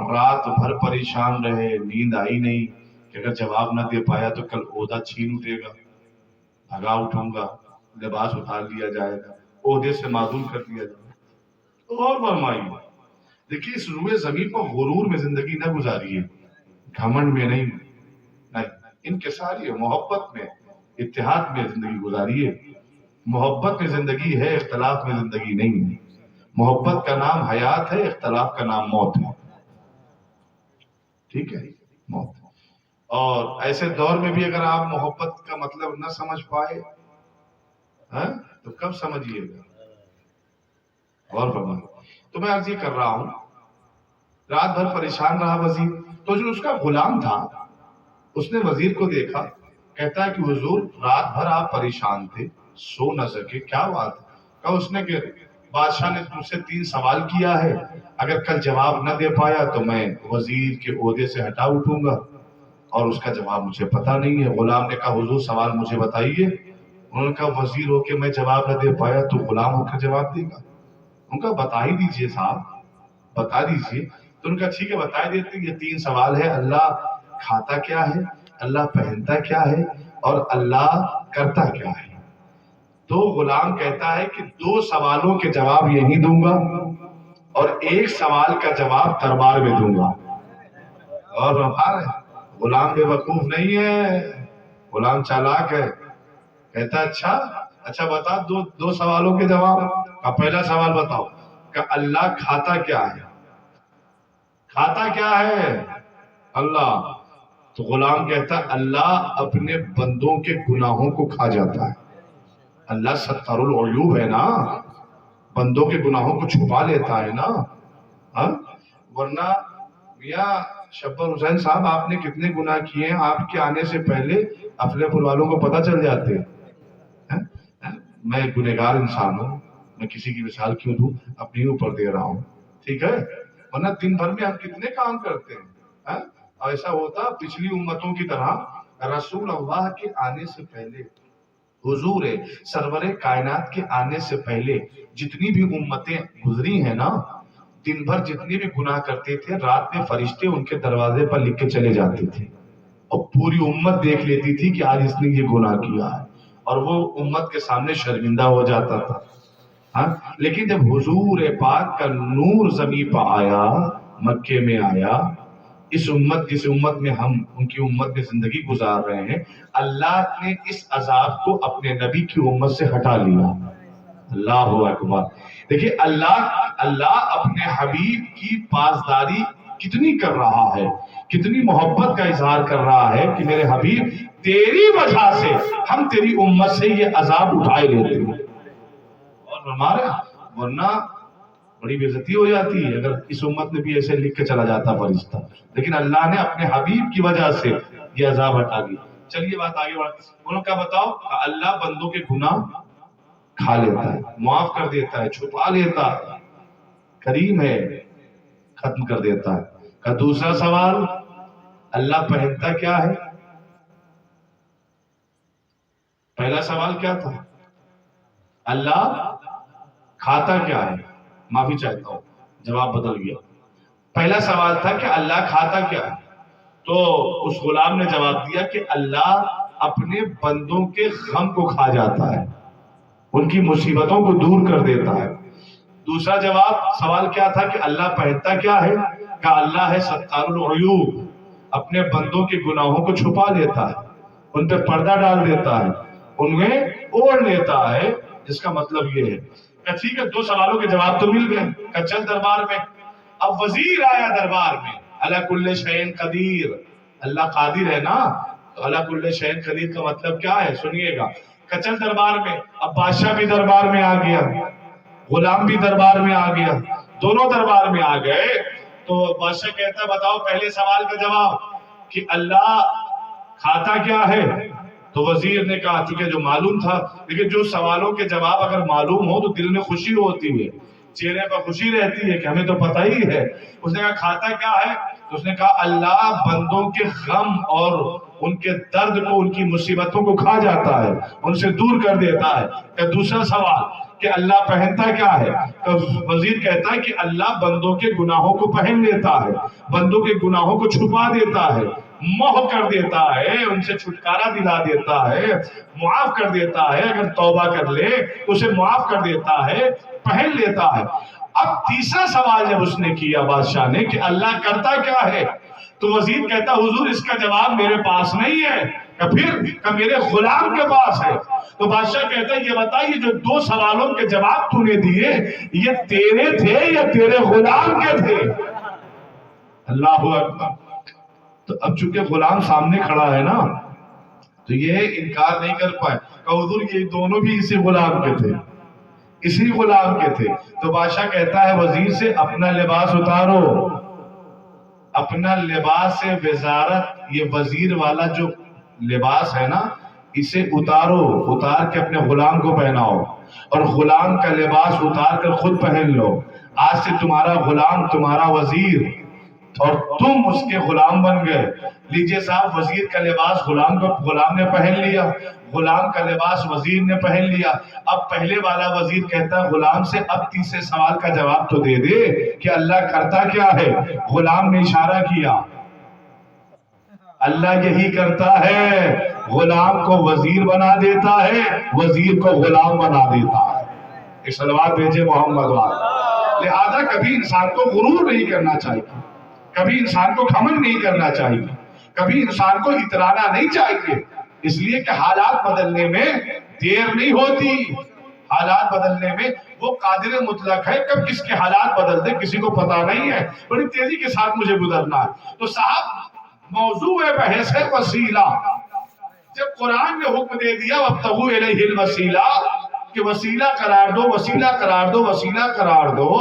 رات بھر پریشان رہے، نیند آئی نہیں کہ اگر جواب نہ دے پایا تو کل عہدہ چھین اٹھے گا، بھگا اٹھوں گا، لباس اتار لیا جائے گا، عہدے سے معزول کر دیا جائے گا. اور فرمائیے، دیکھیے اس روئے زمین پر غرور میں زندگی نہ گزاریے، گھمنڈ میں نہیں، انکساری ہے، محبت میں، اتحاد میں زندگی گزاریے. محبت میں زندگی ہے، اختلاف میں زندگی نہیں ہے. محبت کا نام حیات ہے، اختلاف کا نام موت ہے. ٹھیک ہے، موت. اور ایسے دور میں بھی اگر آپ محبت کا مطلب نہ سمجھ پائے تو کب سمجھیے گا. اور تو میں عرض یہ کر رہا ہوں، رات بھر پریشان رہا وزیر. تو جو اس کا غلام تھا اس نے وزیر کو دیکھا، کہتا ہے کہ حضور رات بھر آپ پریشان تھے، سو نہ سکے، کیا بات ہے. کہا اس نے کہ بادشاہ نے تم سے 3 سوال کیا ہے، اگر کل جواب نہ دے پایا تو میں وزیر کے عہدے سے ہٹا اٹھوں گا، اور اس کا جواب مجھے پتا نہیں ہے. غلام نے کہا حضور سوال مجھے بتائیے. انہوں نے کہا وزیر ہو کے میں جواب نہ دے پایا تو غلام ہو کے جواب دے گا. ان کا بتا ہی دیجئے صاحب، بتا دیجئے. تو ان کا ٹھیک ہے بتا دیتے. یہ 3 سوال ہے، اللہ کھاتا کیا ہے، اللہ پہنتا کیا ہے، اور اللہ کرتا کیا ہے. تو غلام کہتا ہے کہ 2 سوالوں کے جواب یہی دوں گا اور 1 سوال کا جواب دربار میں دوں گا. اور غلام بے وقوف نہیں ہے، غلام چالاک ہے. کہتا اچھا بتا 2 سوالوں کے جواب. کا پہلا سوال بتاؤ کہ اللہ کھاتا کیا ہے. کھاتا کیا ہے اللہ. تو غلام کہتا اللہ اپنے بندوں کے گناہوں کو کھا جاتا ہے. اللہ ستار العیوب ہے نا، بندوں کے گناہوں کو چھپا لیتا ہے نا. ورنہ میاں شبر حسین صاحب آپ نے کتنے گناہ کیے ہیں، آپ کے آنے سے پہلے افلے پل والوں کو پتہ چل جاتے. میں گنہگار انسان ہوں، میں کسی کی مثال کیوں دوں، اپنی اوپر دے رہا ہوں. ٹھیک ہے، ورنہ دن بھر میں ہم کتنے کام کرتے ہیں. ایسا ہوتا پچھلی امتوں کی طرح رسول اللہ کے آنے سے پہلے، حضور سرور کائنات کے آنے سے پہلے جتنی بھی امتیں گزری ہیں نا، دن بھر جتنے بھی گناہ کرتے تھے، رات میں فرشتے ان کے دروازے پر لکھ کے چلے جاتے تھے اور پوری امت دیکھ لیتی تھی کہ آج اس نے یہ گناہ کیا ہے، اور وہ امت کے سامنے شرمندہ ہو جاتا تھا. لیکن جب حضور پاک کا نور زمین پر آیا، مکے میں آیا، اس امت جس امت میں ہم ان کی امت میں زندگی گزار رہے ہیں، اللہ نے اس عذاب کو اپنے نبی کی امت سے ہٹا لیا. اللہ اکبر. دیکھیے اللہ اپنے حبیب کی پاسداری کتنی کر رہا ہے، کتنی محبت کا اظہار کر رہا ہے کہ میرے حبیب تیری وجہ سے ہم تیری امت سے یہ عذاب اٹھائے لیتے ہیں. اور ہمارا ورنہ بڑی بے عزتی ہو جاتی ہے اگر اس امت میں بھی ایسے لکھ کے چلا جاتا فرشتہ. لیکن اللہ نے اپنے حبیب کی وجہ سے یہ عذاب ہٹا دیا. چلیے بات آگے بڑھتے ہیں. انہوں نے کہا بتاؤ اللہ بندوں کے گناہ کھا لیتا ہے، معاف کر دیتا ہے، چھپا لیتا ہے، کریم ہے، ختم کر دیتا ہے. کا دوسرا سوال اللہ پہنتا کیا ہے. پہلا سوال کیا تھا اللہ کھاتا کیا ہے. معافی چاہتا ہوں جواب بدل گیا. پہلا سوال تھا کہ اللہ کھاتا کیا ہے، تو اس غلام نے جواب دیا کہ اللہ اپنے بندوں کے غم کو کھا جاتا ہے، ان کی مصیبتوں کو دور کر دیتا ہے. دوسرا جواب سوال کیا تھا کہ اللہ پہنتا کیا ہے؟ کہا اللہ ہے ستار العیوب، اپنے بندوں کے گناہوں کو چھپا لیتا ہے، ان پہ پردہ ڈال دیتا ہے، ان میں اوڑھ لیتا ہے. جس کا مطلب یہ ہے کہ ٹھیک ہے، دو سوالوں کے جواب تو مل گئے. کہ چل دربار میں. اب وزیر آیا دربار میں. اللہ کل شیء قدیر، اللہ قادر ہے نا، تو اللہ کل شیء قدیر کا مطلب کیا ہے سنیے گا. کہ چل دربار میں. اب بادشاہ بھی دربار میں آ گیا، غلام بھی دربار میں آ گیا، دونوں دربار میں آ گئے. تو بادشاہ کہتا ہے بتاؤ پہلے سوال کا جواب کہ اللہ کھاتا کیا ہے؟ تو وزیر نے کہا چونکہ جو معلوم تھا، لیکن جو سوالوں کے جواب اگر معلوم ہو تو دل میں خوشی ہوتی ہے، چہرے پر خوشی رہتی ہے کہ ہمیں تو پتہ ہی ہے. اس نے کہا کھاتا کیا ہے؟ تو اس نے کہا اللہ بندوں کے غم اور ان کے درد کو، ان کی مصیبتوں کو کھا جاتا ہے، ان سے دور کر دیتا ہے. کہ دوسرا سوال کہ اللہ پہنتا کیا ہے؟ تو وزیر کہتا ہے کہ اللہ بندوں کے گناہوں کو پہن لیتا ہے، بندوں کے گناہوں کو چھپا دیتا ہے، محو کر دیتا ہے، ان سے چھٹکارا دلا دیتا ہے، معاف کر دیتا ہے. اگر توبہ کر لے تو اسے معاف کر دیتا ہے، پہن لیتا ہے. اب تیسرا سوال جب اس نے کیا بادشاہ نے کہ اللہ کرتا کیا ہے، تو وزیر کہتا حضور اس کا جواب میرے پاس نہیں ہے، کہ پھر کہ میرے غلام کے پاس ہے. تو بادشاہ کہتا ہے یہ بتا یہ جو دو سوالوں کے جواب تو نے دیے یہ تیرے تھے یا تیرے غلام کے تھے؟ اللہ اکبر. تو اب چونکہ غلام سامنے کھڑا ہے نا تو یہ انکار نہیں کر پائے کہ حضور یہ دونوں بھی اسی غلام کے تھے، اسی غلام کے تھے. تو بادشاہ کہتا ہے وزیر سے اپنا لباس اتارو، اپنا لباس وزارت، یہ وزیر والا جو لباس ہے نا اسے اتارو، اتار کے اپنے غلام کو پہناؤ، اور غلام کا لباس اتار کر خود پہن لو. آج سے تمہارا غلام تمہارا وزیر اور تم اس کے غلام بن گئے. لیجئے صاحب وزیر کا لباس غلام نے پہن لیا، غلام کا لباس وزیر نے پہن لیا. اب پہلے والا وزیر کہتا ہے غلام سے اب تیسرے سوال کا جواب تو دے دے کہ اللہ کرتا کیا ہے. غلام نے اشارہ کیا اللہ یہی کرتا ہے، غلام کو وزیر بنا دیتا ہے، وزیر کو غلام بنا دیتا ہے. ایک صلوات بھیجے محمد والے. لہذا کبھی انسان کو غرور نہیں کرنا چاہیے، کبھی انسان کو گھمنڈ نہیں کرنا چاہیے، کبھی انسان کو اترانا نہیں چاہیے، اس لیے کہ حالات بدلنے میں دیر نہیں ہوتی. حالات بدلنے میں وہ قادر مطلق ہے، کب کس کے حالات بدل دے کسی کو پتا نہیں ہے. بڑی تیزی کے ساتھ مجھے گزرنا ہے. تو صاحب موضوع بحث ہے وسیلہ. جب قرآن نے حکم دے دیا وابتغوا الیہ الوسیلہ کہ وسیلہ قرار دو، وسیلہ قرار دو، وسیلہ قرار دو،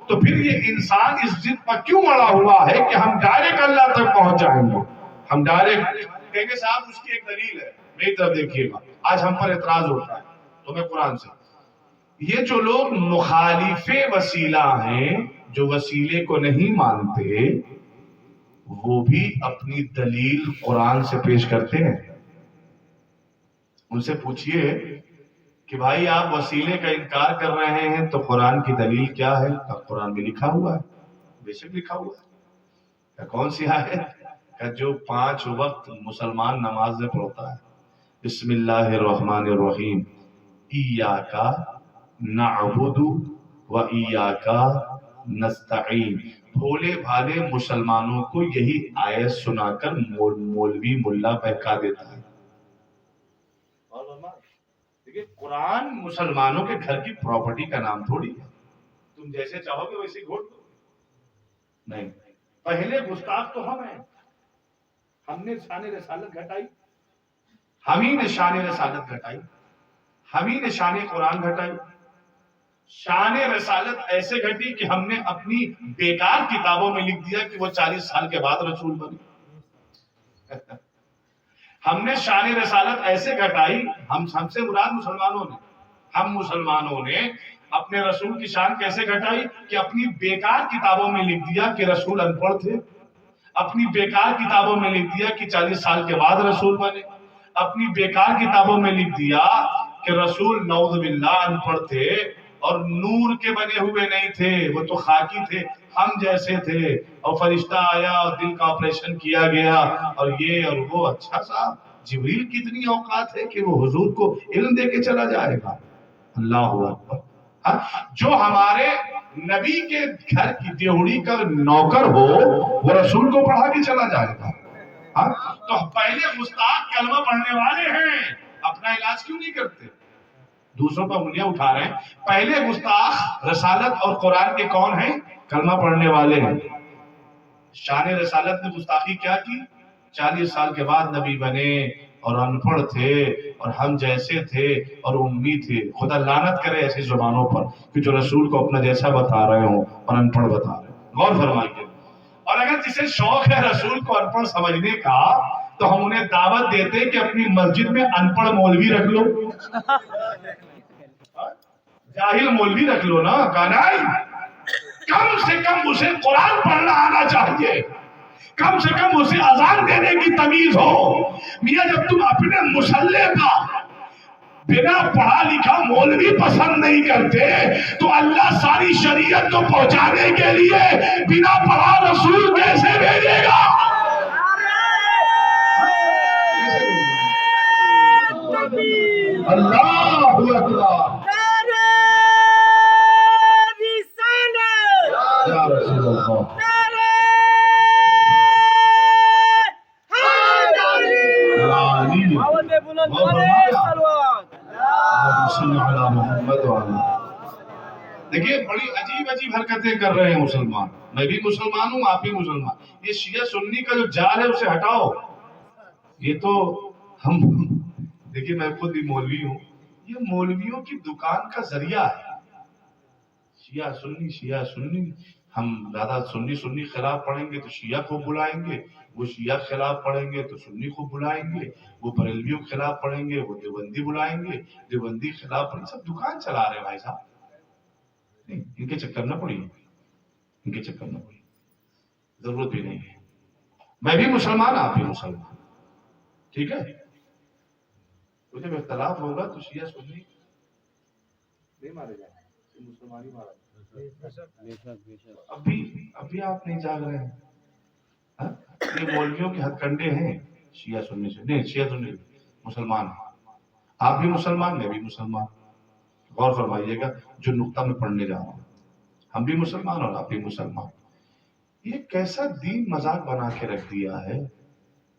تو پھر یہ انسان اس ضد پر کیوں اڑا ہوا ہے کہ ہم ڈائریکٹ اللہ تک پہنچ جائیں گے. ہم ڈائریکٹ کہیں گے صاحب اس کی ایک دلیل ہے. میری طرف دیکھیے گا، آج ہم پر اعتراض ہوتا ہے تو میں قرآن سے، یہ جو لوگ مخالف وسیلہ ہیں، جو وسیلے کو نہیں مانتے، وہ بھی اپنی دلیل قرآن سے پیش کرتے ہیں. ان سے پوچھئے کہ بھائی آپ وسیلے کا انکار کر رہے ہیں تو قرآن کی دلیل کیا ہے؟ قرآن میں لکھا ہوا ہے. بے شک لکھا ہوا ہے. کون سی آیت؟ کہ جو 5 وقت مسلمان نماز میں پڑھتا ہے، بسم اللہ الرحمن الرحیم، ایاک نعبد و ایاک نستعین. بھولے بھالے مسلمانوں کو یہی آیت سنا کر مولوی ملا بہکا دیتا ہے. قرآن مسلمانوں کے گھر کی پراپرٹی کا نام تھوڑی ہے، تم جیسے چاہو گے ویسے گھوٹ دو. نہیں، پہلے گستاخ تو ہم ہیں. ہم نے شان رسالت گھٹائی، ہم ہی نے شان رسالت گھٹائی، ہم ہی نے شان قرآن گھٹائی. شان رسالت ایسے گھٹی کہ ہم نے اپنی بیکار کتابوں میں لکھ دیا کہ وہ 40 سال کے بعد رسول بنے. ہم نے شان رسالت ایسے گھٹائی، ہم سے مراد مسلمانوں نے اپنے رسول کی شان کیسے گھٹائی کہ اپنی بیکار کتابوں میں لکھ دیا کہ رسول ان پڑھ تھے، اپنی بیکار کتابوں میں لکھ دیا کہ 40 سال کے بعد رسول بنے، اپنی بیکار کتابوں میں لکھ دیا کہ رسول نعوذ باللہ ان پڑھ تھے اور نور کے بنے ہوئے نہیں تھے، وہ تو خاکی تھے، ہم جیسے تھے، اور فرشتہ آیا اور دل کا آپریشن کیا گیا اور یہ اور وہ. اچھا صاحب جبریل کتنی اوقات ہے کہ وہ حضور کو علم دے کے چلا جائے گا. اللہ اکبر. جو ہمارے نبی کے گھر کی دیوڑی کا نوکر ہو وہ رسول کو پڑھا کے چلا جائے گا. تو پہلے گستاخ کلمہ پڑھنے والے ہیں، اپنا علاج کیوں نہیں کرتے؟ دوسروں پر انگلیاں اٹھا رہے ہیں. پہلے گستاخ رسالت اور قرآن کے کون ہیں؟ کلمہ پڑھنے والے ہیں. شان رسالت نے گستاخی کیا کی؟ 40 سال کے بعد نبی بنے اور ان پڑھ تھے اور ہم جیسے تھے اور امی تھے. خدا لعنت کرے ایسی زبانوں پر کہ جو رسول کو اپنا جیسا بتا رہے ہوں اور ان پڑھ بتا رہے ہیں. غور فرمائیے. اور اگر جسے شوق ہے رسول کو ان پڑھ سمجھنے کا تو ہم انہیں دعوت دیتے کہ اپنی مسجد میں ان پڑھ مولوی رکھ لو، جاہل مولوی رکھ لو نا. کانائی کم سے کم اسے قرآن پڑھنا آنا چاہیے، کم سے کم اسے اذان دینے کی تمیز ہو. میاں جب تم اپنے مسلح کا بنا پڑھا لکھا مولوی پسند نہیں کرتے تو اللہ ساری شریعت کو پہنچانے کے لیے بنا پڑھا رسول کیسے بھیجے گا؟ اللہ اکبر. یا رسول اللہ. دیکھیے بڑی عجیب عجیب حرکتیں کر رہے ہیں مسلمان. میں بھی مسلمان ہوں، آپ بھی مسلمان. یہ شیعہ سنی کا جو جال ہے اسے ہٹاؤ. یہ تو ہم دیکھیے میں خود بھی مولوی ہوں، یہ مولویوں کی دکان کا ذریعہ ہے. شیعہ سنی ہم زیادہ سنی خلاف پڑھیں گے تو شیعہ کو بلائیں گے، وہ شیعہ خلاف پڑھیں گے تو سنی کو بلائیں گے، وہ بریلویوں کے خلاف پڑھیں گے وہ دیوبندی بلائیں گے، دیوبندی خلاف پڑھیں. سب دکان چلا رہے بھائی صاحب. نہیں ان کے چکر نہ پڑی، ان کے چکر نہ پڑی، ضرورت بھی نہیں ہے. میں بھی مسلمان، آپ بھی مسلمان، ٹھیک ہے. تو جب اختلاف ہوگا تو شیعہ سنی نہیں مارے جائیں گے، مسلمان ہی مارا. ابھی آپ نہیں جاگ رہے ہیں. یہ مولویوں کے ہتھ کنڈے ہیں شیعہ سنی سے. نہیں شیعہ سنی مسلمان ہیں، آپ بھی مسلمان میں بھی مسلمان. غور فرمائیے گا جو نقطہ میں پڑھنے جا رہا ہوں. ہم بھی مسلمان اور آپ بھی مسلمان. یہ کیسا دین مذاق بنا کے رکھ دیا ہے.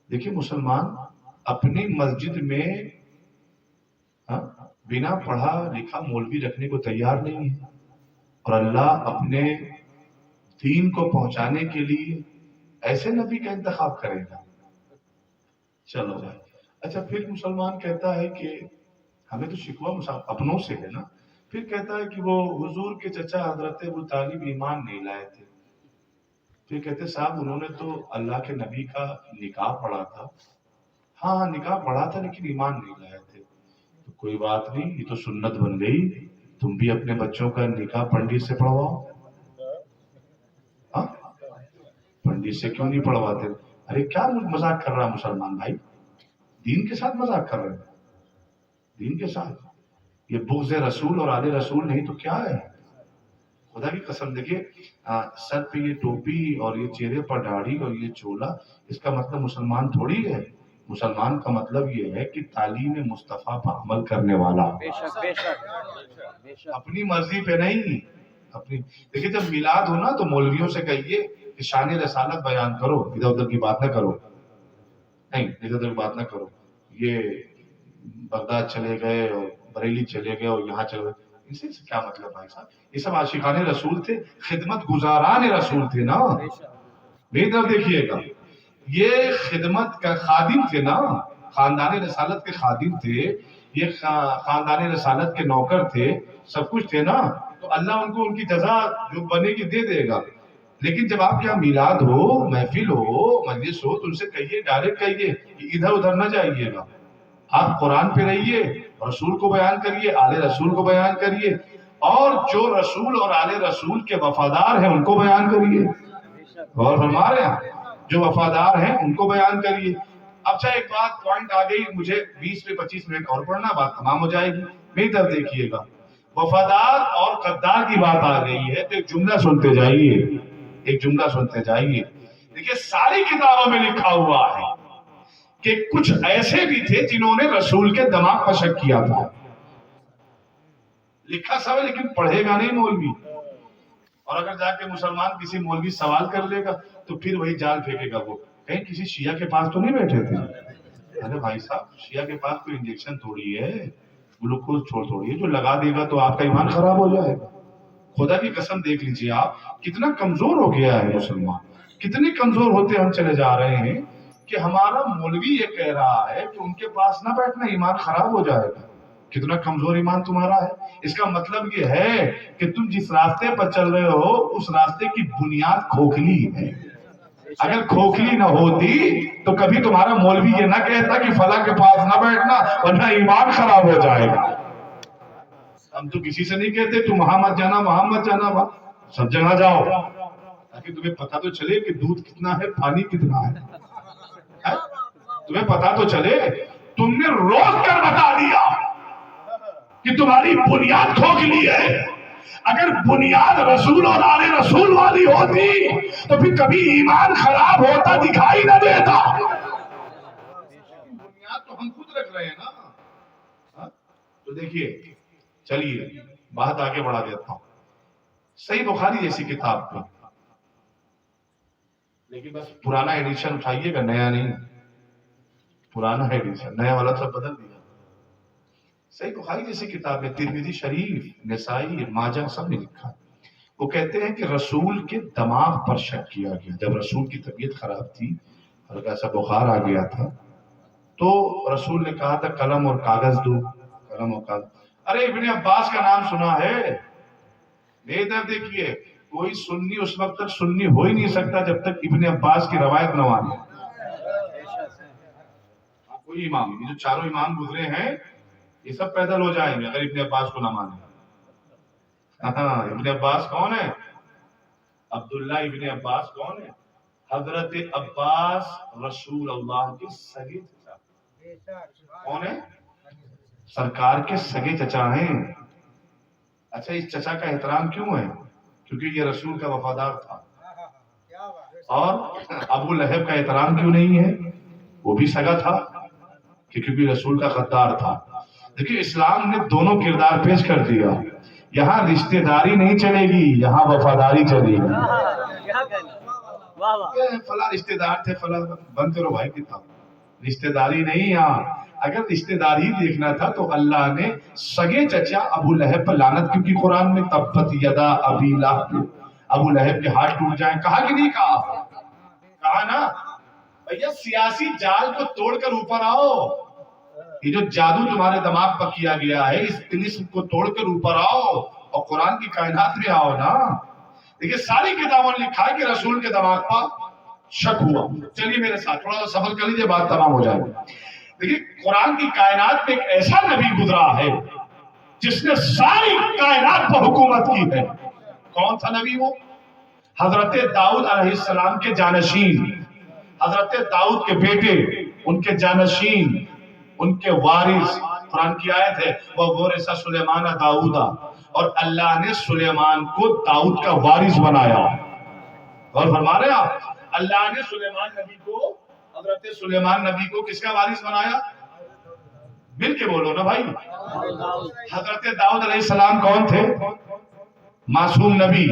دیکھیے مسلمان اپنی مسجد میں بنا پڑھا لکھا مولوی رکھنے کو تیار نہیں ہے، اور اللہ اپنے دین کو پہنچانے کے لیے ایسے نبی کا انتخاب کرے گا. چلو بھائی. اچھا پھر مسلمان کہتا ہے کہ ہمیں تو شکوہ اپنوں سے ہے نا. پھر کہتا ہے کہ وہ حضور کے چچا حضرت ابو طالب ایمان نہیں لائے تھے. پھر کہتے صاحب انہوں نے تو اللہ کے نبی کا نکاح پڑھا تھا. ہاں نکاح پڑھا تھا لیکن ایمان نہیں لائے تھے. تو کوئی بات نہیں، یہ تو سنت بن گئی، تم بھی اپنے بچوں کا نکاح پنڈت سے پڑھواؤ. پنڈت سے کیوں نہیں پڑھواتے؟ ارے کیا مذاق کر رہا مسلمان بھائی؟ دین کے ساتھ مذاق کر رہے ہیں، دین کے ساتھ. یہ بغض رسول اور آل رسول نہیں تو کیا ہے؟ خدا کی قسم. دیکھیے سر پہ یہ ٹوپی اور یہ چہرے پر داڑھی اور یہ چولا، اس کا مطلب مسلمان تھوڑی ہے. مسلمان کا مطلب یہ ہے کہ تعلیم مصطفیٰ پر عمل کرنے والا، اپنی مرضی پہ نہیں. دیکھیے جب میلاد ہونا تو مولویوں سے کہیے کہ شان رسالت بیان کرو، ادھر ادھر کی بات نہ کرو. نہیں ادھر ادھر بات نہ کرو. یہ بغداد چلے گئے اور بریلی چلے گئے اور یہاں چلے گئے، اس سے کیا مطلب بھائی صاحب؟ یہ سب عاشقان رسول تھے، خدمت گزاران رسول تھے نا. میری طرف دیکھیے گا، یہ خدمت کا خادم تھے نا، خاندان رسالت کے خادم تھے، یہ خاندان رسالت کے نوکر تھے، سب کچھ تھے نا. تو اللہ ان کو ان کی جزا جو بنے گی دے دے گا. لیکن جب آپ یہاں میلاد ہو، محفل ہو، مجلس ہو، تو ان سے کہیے، ڈائریکٹ کہیے کہ ادھر ادھر نہ جائیے گا. آپ قرآن پہ رہیے، رسول کو بیان کریے، آل رسول کو بیان کریے، اور جو رسول اور آل رسول کے وفادار ہیں ان کو بیان کریے. اور ہمارے یہاں جو وفادار ہیں ان کو بیان کریے. اچھا ایک بات پوائنٹ آ گئی، مجھے 20 سے 25 منٹ اور پڑھنا، بات تمام ہو جائے گی. میری طرف دیکھیے گا، وفادار اور غدار کی بات آ گئی ہے تو ایک جملہ سنتے جائیے، ایک جملہ سنتے جائیے. دیکھیے ساری کتابوں میں لکھا ہوا ہے کہ کچھ ایسے بھی تھے جنہوں نے رسول کے دماغ پر شک کیا تھا، لکھا سب ہے لیکن پڑھے گا نہیں مولوی. اور اگر جا کے مسلمان کسی مولوی سوال کر لے گا تو پھر وہی جال پھینکے گا. وہ کہیں کسی شیعہ کے پاس تو نہیں بیٹھے تھے؟ ارے بھائی صاحب شیعہ کے پاس کوئی انجیکشن تھوڑی ہے، گلوکوز تھوڑی ہے جو لگا دے گا تو آپ کا ایمان خراب ہو جائے گا. خدا کی قسم دیکھ لیجئے آپ کتنا کمزور ہو گیا ہے مسلمان، کتنے کمزور ہوتے ہم چلے جا رہے ہیں کہ ہمارا مولوی یہ کہہ رہا ہے کہ ان کے پاس نہ بیٹھنا ایمان خراب ہو جائے گا. کتنا کمزور ایمان تمہارا ہے. اس کا مطلب یہ ہے کہ تم جس راستے پر چل رہے ہو اس راستے کی بنیاد کھوکھلی ہے. اگر کھوکھلی نہ ہوتی تو کبھی تمہارا مولوی یہ نہ کہتا کہ فلاں کے پاس نہ بیٹھنا ورنہ ایمان خراب ہو جائے گا. ہم تو کسی سے نہیں کہتے تم وہاں مت جانا وہاں مت جانا، سب جگہ جاؤ تاکہ تمہیں پتا تو چلے کہ دودھ کتنا ہے پانی کتنا ہے. تمہیں پتا تو چلے. تم نے روک کر بتا دیا کہ تمہاری بنیاد کھوکھلی ہے. اگر بنیاد رسول اور آل رسول والی ہوتی تو پھر کبھی ایمان خراب ہوتا دکھائی نہ دیتا. بنیاد تو ہم خود رکھ رہے ہیں نا. تو دیکھیے چلیے بات آگے بڑھا دیتا ہوں. صحیح بخاری جیسی کتاب پر لیکن بس پرانا ایڈیشن اٹھائیے گا، نیا نہیں. پرانا ایڈیشن، نیا والا سب بدل دیا. صحیح بخاری جیسی کتاب میں ترمذی شریف، نسائی، ماجہ سب نے لکھا. وہ کہتے ہیں کہ رسول کے دماغ پر شک کیا گیا. جب رسول کی طبیعت خراب تھی ہلکا سا بخار آ گیا تھا تو رسول نے کہا تھا قلم اور کاغذ دو. قلم اور کاغذ. ارے ابن عباس کا نام سنا ہے؟ ادھر دیکھیے کوئی سنی اس وقت تک سنی ہو ہی نہیں سکتا جب تک ابن عباس کی روایت نہ مانے. کوئی امام، یہ جو چاروں امام گزرے ہیں یہ سب پیدل ہو جائیں گے اگر ابن عباس کو نہ مانے. ابن عباس کون ہے؟ عبداللہ ابن عباس کون ہے؟ حضرت عباس رسول اللہ کے سگے چچا. کون ہے؟ سرکار کے سگے چچا ہیں. اچھا اس چچا کا احترام کیوں ہے؟ کیونکہ یہ رسول کا وفادار تھا. اور ابو لہب کا احترام کیوں نہیں ہے؟ وہ بھی سگا تھا کیونکہ رسول کا غدار تھا. دیکھیے اسلام نے دونوں کردار پیش کر دیا. یہاں رشتہ داری نہیں چلے گی، یہاں وفاداری چلے گی. فلاں رشتہ دار تھے فلاں بند کرو بھائی کتاب. رشتہ داری نہیں. یہاں اگر رشتہ داری دیکھنا تھا تو اللہ نے سگے چچا ابو لہب پر لعنت کیوں کی قرآن میں؟ تبت یدا ابی لہب، ابو لہب کے ہاتھ ٹوٹ جائیں. کہا کہ نہیں کہا؟ کہا نا. بھیا سیاسی جال کو توڑ کر اوپر آؤ. یہ جو جادو تمہارے دماغ پر کیا گیا ہے اس طلسم کو توڑ کر اوپر آؤ اور قرآن کی کائنات میں آؤ نا. دیکھیے ساری کتابوں نے لکھا ہے کہ رسول کے دماغ پر شک ہوا. چلیے میرے ساتھ تھوڑا سا سفر کر لیجیے بات تمام ہو جائے گی. دیکھیے قرآن کی کائنات میں ایک ایسا نبی گزرا ہے جس نے ساری کائنات پر حکومت کی ہے. کون تھا نبی وہ؟ حضرت داؤد علیہ السلام کے جانشین، حضرت داؤد کے بیٹے، ان کے جانشین، ان کے وارث. قرآن کی آیت ہے وَوَرِثَ سُلَيْمَانَ دَاؤُدَ، اور اللہ نے سلیمان کو داؤد کا وارث بنایا. اور فرما رہے آپ اللہ نے سلیمان نبی کو، حضرت سلیمان نبی کو کس کا وارث بنایا؟ مل کے بولو نا بھائی. حضرت داؤد علیہ السلام کون تھے؟ معصوم نبی،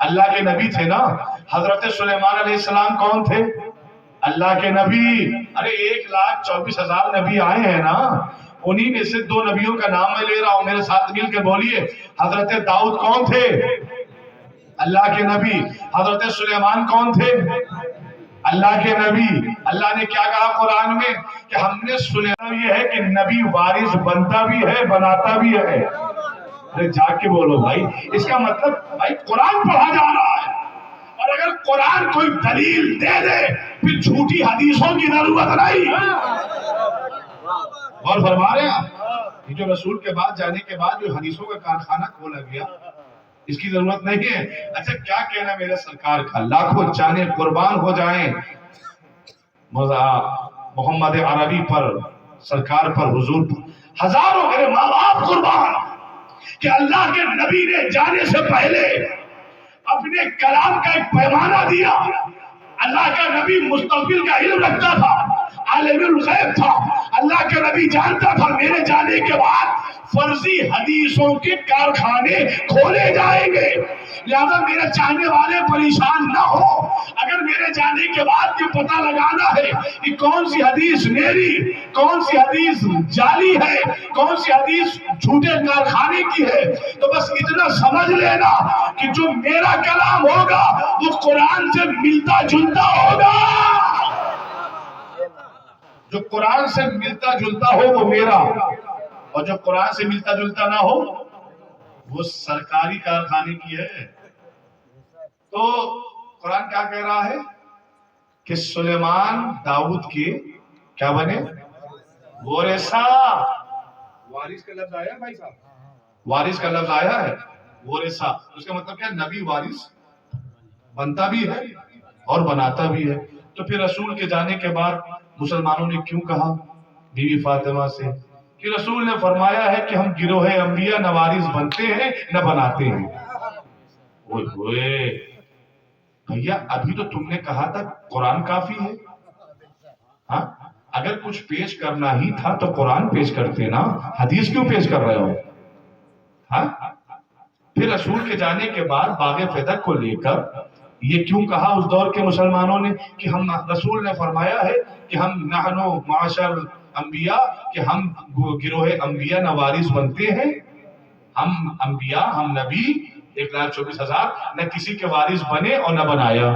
اللہ کے نبی تھے نا. حضرت سلیمان علیہ السلام کون تھے؟ اللہ کے نبی. ارے 1,24,000 نبی آئے ہیں نا، انہی میں سے 2 نبیوں کا نام میں لے رہا ہوں، میرے ساتھ مل کے بولیے. حضرت داؤد کون تھے؟ اللہ کے نبی. حضرت سلیمان کون تھے؟ اللہ کے نبی. اللہ نے کیا کہا قرآن میں کہ ہم نے سلیمان، یہ ہے کہ نبی وارث بنتا بھی ہے بناتا بھی ہے. ارے جا کے بولو بھائی. اس کا مطلب بھائی قرآن پڑھا جا رہا ہے اور اگر قرآن کوئی دلیل دے دے پھر جھوٹی حدیثوں کی ضرورت نہیں. اور فرما رہے ہیں یہ جو رسول کے بعد جانے کے بعد جو حدیثوں کا کارخانہ کھولا گیا اس کی ضرورت نہیں ہے. اچھا کیا کہنا میرے سرکار کا، لاکھوں جانیں قربان ہو جائیں محمد عربی پر، سرکار پر، حضور پر. ہزاروں میرے ماں باپ قربان کہ اللہ کے نبی نے جانے سے پہلے اپنے کلام کا ایک پیمانہ دیا. اللہ کا نبی مستقبل کا علم رکھتا تھا، عالم الغیب تھا. اللہ کے نبی جانتا تھا میرے جانے کے بعد فرضی حدیثوں کے کارخانے کھولے جائیں گے. لہذا میرے چاہنے والے پریشان نہ ہو. اگر میرے جانے کے بعد یہ پتہ لگانا ہے کہ کون سی حدیث میری، کون سی حدیث جعلی ہے، کون سی حدیث جھوٹے کارخانے کی ہے، تو بس اتنا سمجھ لینا کہ جو میرا کلام ہوگا وہ قرآن سے ملتا جلتا ہوگا. جو قرآن سے ملتا جلتا ہو وہ میرا، اور جو قرآن سے ملتا جلتا نہ ہو وہ سرکاری کارخانے کی ہے. تو قرآن کیا کہہ رہا ہے کہ سلیمان داؤد کے کیا بنے؟ وارثہ. وارث کا لفظ آیا بھائی صاحب، وارث کا لفظ آیا ہے وارثہ. اس کا مطلب کیا؟ نبی وارث بنتا بھی ہے اور بناتا بھی ہے. تو پھر رسول کے جانے کے بعد مسلمانوں نے کیوں کہا بی بی فاطمہ سے کہ رسول نے فرمایا ہے کہ ہم گروہ انبیاء نہ وارث بنتے ہیں نہ بناتے ہیں. اوئے ہوئے بھیا، ابھی تو تم نے کہا تھا قرآن کافی ہے. ہاں، اگر کچھ پیش کرنا ہی تھا تو قرآن پیش کرتے نا، حدیث کیوں پیش کر رہے ہو؟ ہاں، پھر رسول کے جانے کے بعد باغ فتح کو لے کر یہ کیوں کہا اس دور کے مسلمانوں نے کہ ہم، رسول نے فرمایا ہے کہ ہم نحنو معاشر انبیاء، کہ ہم گروہ انبیاء نہ وارث بنتے ہیں. ہم انبیاء، ہم نبی 1,24,000 نہ کسی کے وارث بنے اور نہ بنایا.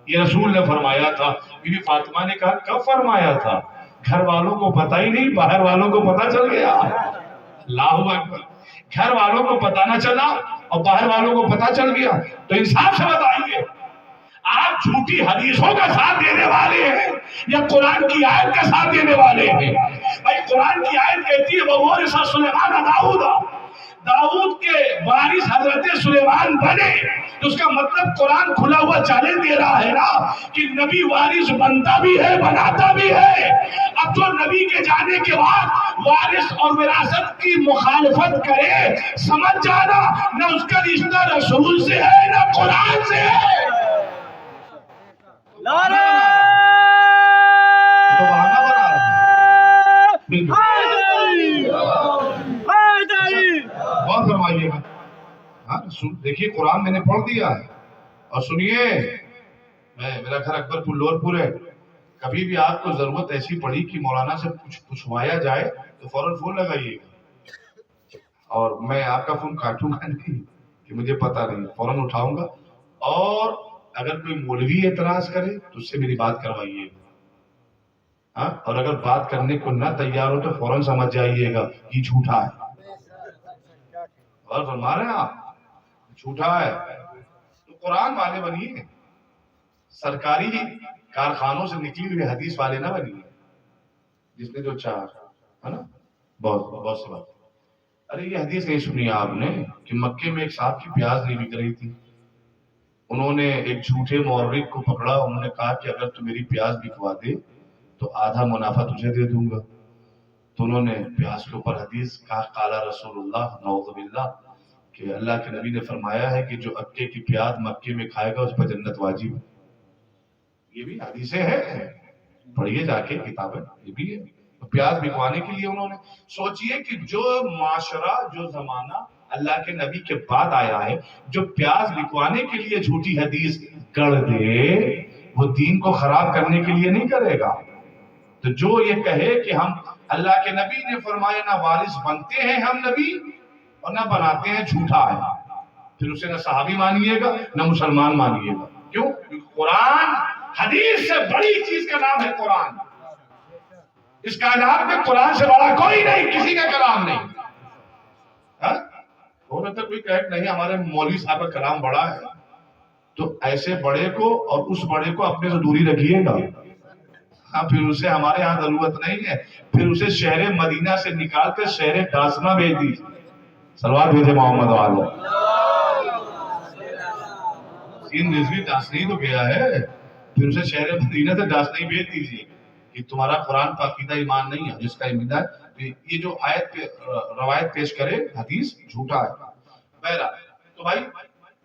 یہ رسول نے فرمایا تھا. بی بی فاطمہ نے کہا کب فرمایا تھا؟ گھر والوں کو پتہ ہی نہیں، باہر والوں کو پتہ چل گیا. اللہ اکبر. گھر والوں کو پتہ نہ چلا اور باہر والوں کو پتہ چل گیا. تو انصاف سے بتائیے، آپ جھوٹی حدیثوں کا ساتھ دینے والے ہیں یا قرآن کی آیت کا ساتھ دینے والے ہیں؟ بھائی قرآن کی آیت کہتی ہے وَوَرِثَ سُلَيْمَانَ دَاؤُدَ، داؤد کے وارث حضرت سلیمان بنے. تو اس کا مطلب قرآن کھلا ہوا چیلنج دے رہا ہے نا کہ نبی وارث بنتا بھی ہے بناتا بھی ہے. اب جو نبی کے جانے کے بعد وارث اور وراثت کی مخالفت کرے، سمجھ جانا نہ اس کا رشتہ رسول سے ہے نہ قرآن سے ہے. نعرہ تو بہانہ بنا رہا ہے. بالکل غور فرمائیے گا. ہاں دیکھیے قرآن میں نے پڑھ دیا ہے. اور سنیے، میرا گھر اکبر پور لور پور ہے. کبھی بھی آپ کو ضرورت ایسی پڑی کہ مولانا سے کچھ پوچھوایا جائے تو فوراً فون لگائیے گا. اور میں آپ کا فون کاٹوں گا نہیں کہ مجھے پتا نہیں، فوراً اٹھاؤں گا. اور اگر کوئی مولوی اعتراض کرے تو اس سے میری بات کروائیے گا. ہاں، اور اگر بات کرنے کو نہ تیار ہو تو فوراً سمجھ جائیے گا یہ جھوٹا ہے. اور فرما رہے ہیں آپ جھوٹا ہے. تو قرآن والے بنیے، سرکاری کارخانوں سے نکلی ہوئی حدیث والے نہ بنیے. جس نے جو چار ہے نا، بہت سی بات. ارے یہ حدیث نہیں سنی آپ نے کہ مکے میں ایک صاحب کی پیاز نہیں بک رہی تھی. انہوں نے ایک جھوٹے مورخ کو پکڑا. انہوں نے کہا کہ اگر تو میری پیاز بکوا دے تو آدھا منافع تجھے دے دوں گا. تو انہوں نے پیاز کے اوپر حدیث کہا قال رسول اللہ نعوذ باللہ، کہ اللہ کے نبی نے فرمایا ہے کہ جو اکے کی پیاز مکے میں کھائے گا اس پر جنت واجب ہے. یہ بھی حدیثیں ہیں، پڑھیے جا کے کتابیں، یہ بھی ہے. پیاز بکوانے کے لیے انہوں نے، سوچئے کہ جو معاشرہ، جو زمانہ اللہ کے نبی کے بعد آیا ہے، جو پیاز بکوانے کے لیے جھوٹی حدیث گڑھ دے، وہ دین کو خراب کرنے کے لیے نہیں کرے گا. تو جو یہ کہے کہ ہم، اللہ کے نبی نے فرمایا نہ وارث بنتے ہیں ہم نبی اور نہ بناتے ہیں، جھوٹا ہے. پھر اسے نہ صحابی مانیے گا نہ مسلمان مانیے گا. کیوں؟ قرآن، حدیث سے بڑی چیز کا نام ہے قرآن. اس کائنات میں قرآن سے بڑا کوئی نہیں، کسی کا کلام نہیں. ہو سکتا کوئی کہے نہیں ہمارے مولوی صاحب کا کلام بڑا ہے، تو ایسے بڑے کو اور اس بڑے کو اپنے سے دوری رکھیے گا. ہاں، پھر اسے ہمارے ہاں ضرورت نہیں ہے. پھر اسے شہر مدینہ سے نکال کر شہر ڈاسنا بھیج دیجیے. سلوات بھیجے محمد والے. تین رضوی ڈاسنی تو گیا ہے، پھر اسے شہر مدینہ سے ڈاسنا بھیج دیجیے کہ تمہارا قرآن پر عقیدہ ایمان نہیں ہے. جس کا ایمان ہے یہ جو آیت پہ روایت پیش کرے حدیث جھوٹا ہے. بہرحال تو بھائی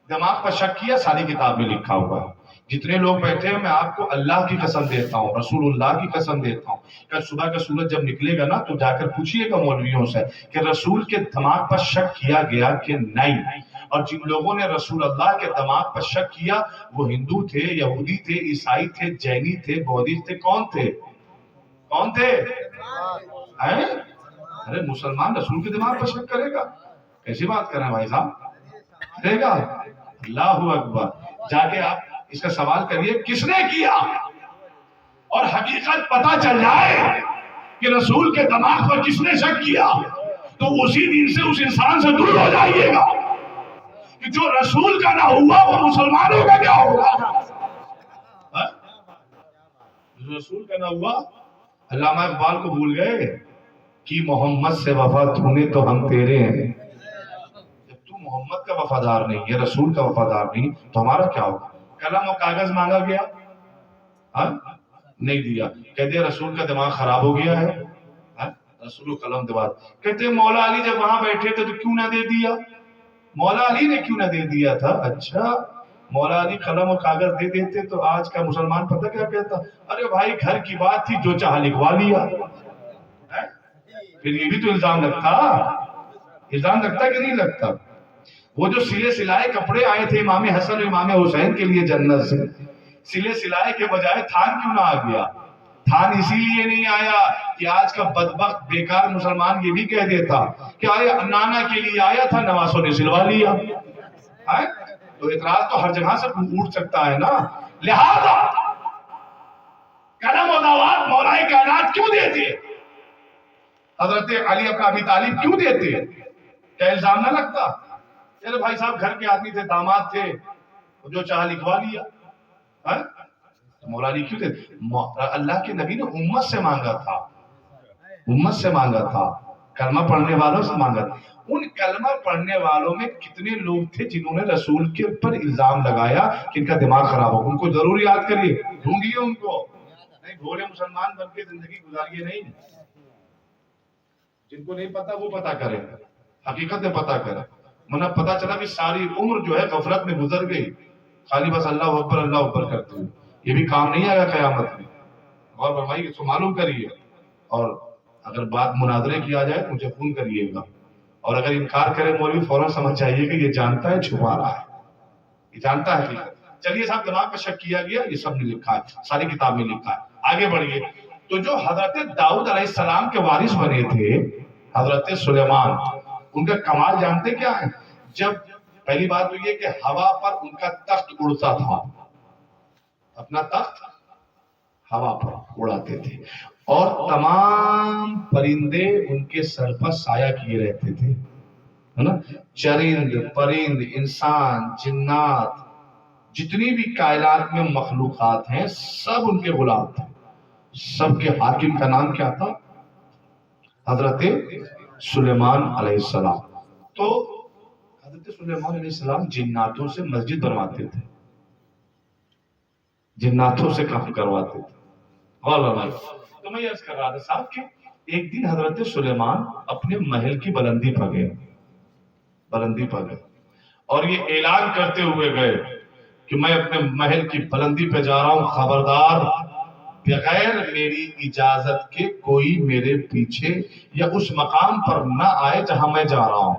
دماغ پر شک کیا، ساری کتاب میں لکھا ہوا ہے جتنے لوگ بیٹھے ہیں میں آپ کو اللہ کی قسم دیتا ہوں، رسول اللہ کی قسم دیتا ہوں، کل صبح کا سورج جب نکلے گا نا تو جا کر پوچھئے گا مولویوں سے کہ رسول کے دماغ پر شک کیا گیا کہ نہیں، اور جن لوگوں نے رسول اللہ کے دماغ پر شک کیا وہ ہندو تھے، یہودی تھے، عیسائی تھے، جینی تھے، بودھسٹ تھے، کون تھے؟ کون تھے؟ ارے مسلمان رسول کے دماغ پر شک کرے گا؟ کیسی بات کر رہے ہیں بھائی صاحب؟ کرے گا؟ اللہ اکبر۔ جا کے آپ اس کا سوال کریے کس نے کیا، اور حقیقت پتا چل جائے کہ رسول کے دماغ پر کس نے شک کیا تو اسی دن سے اس انسان سے دور ہو جائیے گا کہ جو رسول کا نہ ہوا وہ مسلمانوں کا کیا ہوگا؟ جو رسول کا نہ ہوا، علامہ اقبال کو بھول گئے کہ محمد سے وفا تو نے تو ہم تیرے ہیں، جب تو محمد کا وفادار نہیں ہے، رسول کا وفادار نہیں تو ہمارا کیا ہوگا؟ قلم و کاغذ مانگا گیا، نہیں دیا، کہتے ہیں رسول کا دماغ خراب ہو گیا ہے، رسول قلم دبا، کہتے ہیں مولا علی جب وہاں بیٹھے تھے تو کیوں نہ دے دیا؟ مولا علی نے کیوں نہ دے دیا تھا؟ اچھا مولا علی قلم و کاغذ دے دیتے تو آج کا مسلمان پتہ کیا کہتا؟ ارے بھائی گھر کی بات تھی جو چاہا لکھوا لیا۔ پھر یہ بھی تو الزام لگتا کہ نہیں لگتا؟ وہ جو سلے سلائے کپڑے آئے تھے امام حسن اور امام حسین کے لیے جنت سے، سلے سلائے کے بجائے تھان کیوں نہ آ گیا؟ تھان اسی لیے نہیں آیا کہ آج کا بدبخت بیکار مسلمان یہ بھی کہہ دیتا کہ آیا نانا کے لیے آیا تھا، نواسوں نے سلوا لیا۔ تو اعتراض تو ہر جگہ سے اٹھ سکتا ہے نا، لہذا قلم و دوات مولا کائنات کیوں دیتے؟ حضرت علی اپنا ابی طالب کیوں دیتے؟ کیا الزام نہ لگتا؟ ارے بھائی صاحب گھر کے آدمی تھے، داماد تھے، جو چاہا لکھوا لیا۔ مولا علی کیوں دیتے؟ اللہ کے نبی نے امت سے مانگا تھا، امت سے مانگا تھا، کلمہ پڑھنے والوں سے مانگا تھا۔ ان کلمہ پڑھنے والوں میں کتنے لوگ تھے جنہوں نے رسول کے اوپر الزام لگایا کہ ان کا دماغ خراب ہو؟ ان کو ضرور یاد کریے، ڈھونڈیے ان کو، نہیں بھولے مسلمان بن کے زندگی گزاریے نہیں۔ جن کو نہیں پتا وہ پتا کرے، حقیقت میں پتا کرے، ورنہ پتا چلا کہ ساری عمر جو ہے غفلت میں گزر گئی، خالی بس اللہ اکبر کرتے ہوئے، یہ بھی کام نہیں آئے گا قیامت میں۔ اور فرمائیے اس کو معلوم کریے، اور اگر بات مناظرے کی آ جائے تو مجھے فون کریے گا، اور اگر انکار کرے مولوی فوراً سمجھ جائیے کہ یہ جانتا ہے چھپا رہا ہے، یہ جانتا ہے حقیقت۔ چلیے صاحب دماغ پر شک کیا گیا، یہ سب نے لکھا ہے، ساری کتاب میں لکھا ہے، آگے بڑھیے۔ تو جو حضرت داؤد علیہ السلام کے وارث بنے تھے حضرت سلیمان، ان کا کمال جانتے کیا ہے؟ جب پہلی بات تو یہ کہ ہوا پر ان کا تخت اڑتا تھا، اپنا تخت ہوا پر اڑاتے تھے، اور تمام پرندے ان کے سر پر سایہ کیے رہتے تھے، ہے نا؟ چرند پرند انسان جنات جتنی بھی کائنات میں مخلوقات ہیں سب ان کے غلام تھے۔ سب کے حاکم کا نام کیا تھا؟ حضرت سلیمان علیہ السلام۔ تو حضرت سلیمان علیہ السلام جناتوں سے مسجد بنواتے تھے، جناتوں سے کام کرواتے تھے۔ تو میں یہ عرض کر رہا تھا صاحب کہ ایک دن حضرت سلیمان اپنے محل کی بلندی پر گئے، اور یہ اعلان کرتے ہوئے گئے کہ میں اپنے محل کی بلندی پہ جا رہا ہوں، خبردار بغیر میری اجازت کے کوئی میرے پیچھے یا اس مقام پر نہ آئے جہاں میں جا رہا ہوں،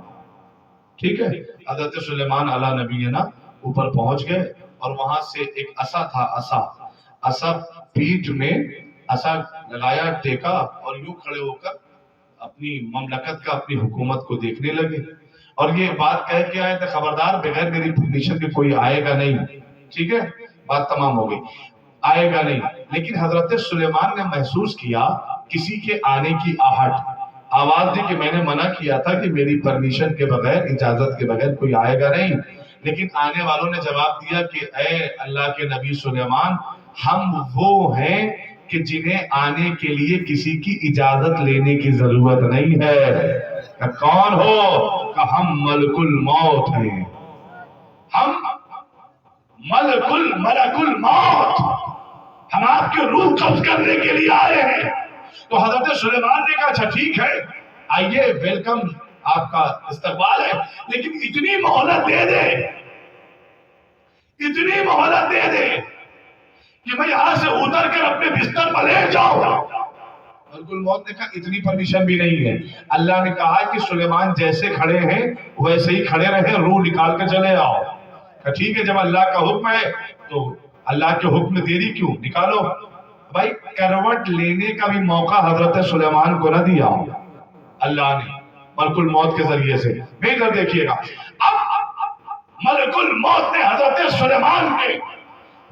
ٹھیک ہے؟ حضرت سلیمان علیہ نبی نا اوپر پہنچ گئے، اور وہاں سے ایک عصا تھا، عصا پیٹھ میں عصا لگایا، ٹیکا، اور یوں کھڑے ہو کر اپنی مملکت کا، اپنی حکومت کو دیکھنے لگے، اور یہ بات کہہ کے آئے تھے خبردار بغیر میری پرمیشن کے کوئی آئے گا نہیں، ٹھیک ہے؟ بات تمام ہو گئی، آئے گا نہیں۔ لیکن حضرت سلیمان نے محسوس کیا کسی کے آنے کی آہٹ، آواز دی کہ میں نے منع کیا تھا کہ میری پرمیشن کے بغیر، اجازت کے بغیر کوئی آئے گا نہیں، لیکن آنے والوں نے جواب دیا کہ اے اللہ کے نبی سلیمان، ہم وہ ہیں کہ جنہیں آنے کے لیے کسی کی اجازت لینے کی ضرورت نہیں ہے۔ کہ کون ہو؟ کہ ہم ملک الموت ہیں، ہم ملک الموت، ہم آپ کی روح قبض کرنے کے لیے آئے ہیں۔ تو حضرت سلیمان نے کہا اچھا ٹھیک ہے، آئیے، ویلکم، آپ کا استقبال ہے، لیکن اتنی مہلت دے دے کہ میں یہاں سے اتر کر اپنے بستر پر لے جاؤں. ملک الموت نے کہا اتنی پرمیشن بھی نہیں ہے. اللہ نے کہا کہ سلیمان جیسے کھڑے ہیں ویسے ہی کھڑے رہیں, روح نکال کے چلے آؤ. کہا ٹھیک ہے, جب اللہ کا حکم ہے تو اللہ کے حکم میں دیری کیوں, نکالو. بھائی کروٹ لینے کا بھی موقع حضرت سلیمان کو نہ دیا اللہ نے ملک الموت کے ذریعے سے. نہیں کر دیکھیے گا, اب ملک الموت نے حضرت سلیمان کے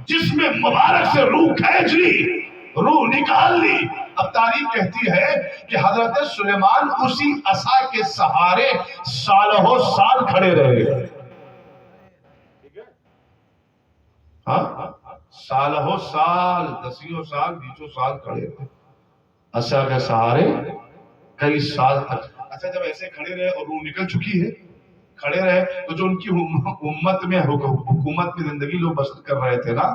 جسم مبارک سے روح کھینچ لی, روح نکال لی. اب تاریخ کہتی ہے کہ حضرت سلیمان اسی عصا کے سہارے سالوں سال کھڑے رہے. ہاں سالوں سال, دسیوں سال, بیسوں سال کھڑے رہے عصا کے سہارے کئی سال تک. اچھا جب ایسے کھڑے رہے اور روح نکل چکی ہے, کھڑے رہے, تو جو ان کی امت میں حکومت میں زندگی لوگ بسر کر رہے تھے نا,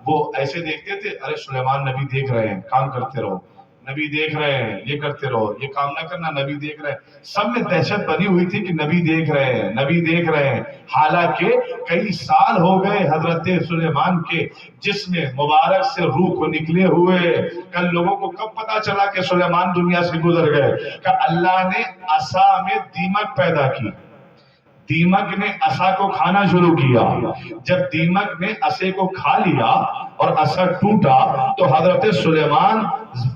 وہ ایسے دیکھتے تھے, ارے سلیمان نبی دیکھ رہے ہیں, کام کرتے رہو, نبی دیکھ رہے ہیں, یہ کرتے رہو, یہ کام نہ کرنا, نبی دیکھ رہے ہیں. سب میں دہشت بنی ہوئی تھی کہ نبی دیکھ رہے ہیں, نبی دیکھ رہے ہیں. حالانکہ کئی سال ہو گئے حضرت سلیمان کے جسم مبارک سے روح کو نکلے ہوئے. کل لوگوں کو کب پتا چلا کہ سلیمان دنیا سے گزر گئے؟ کہ اللہ نے عصا میں دیمک پیدا کی, دیمک نے عصا کو کھانا شروع کیا. جب دیمک نے عصے کو کھا لیا اور عصا ٹوٹا تو حضرت سلیمان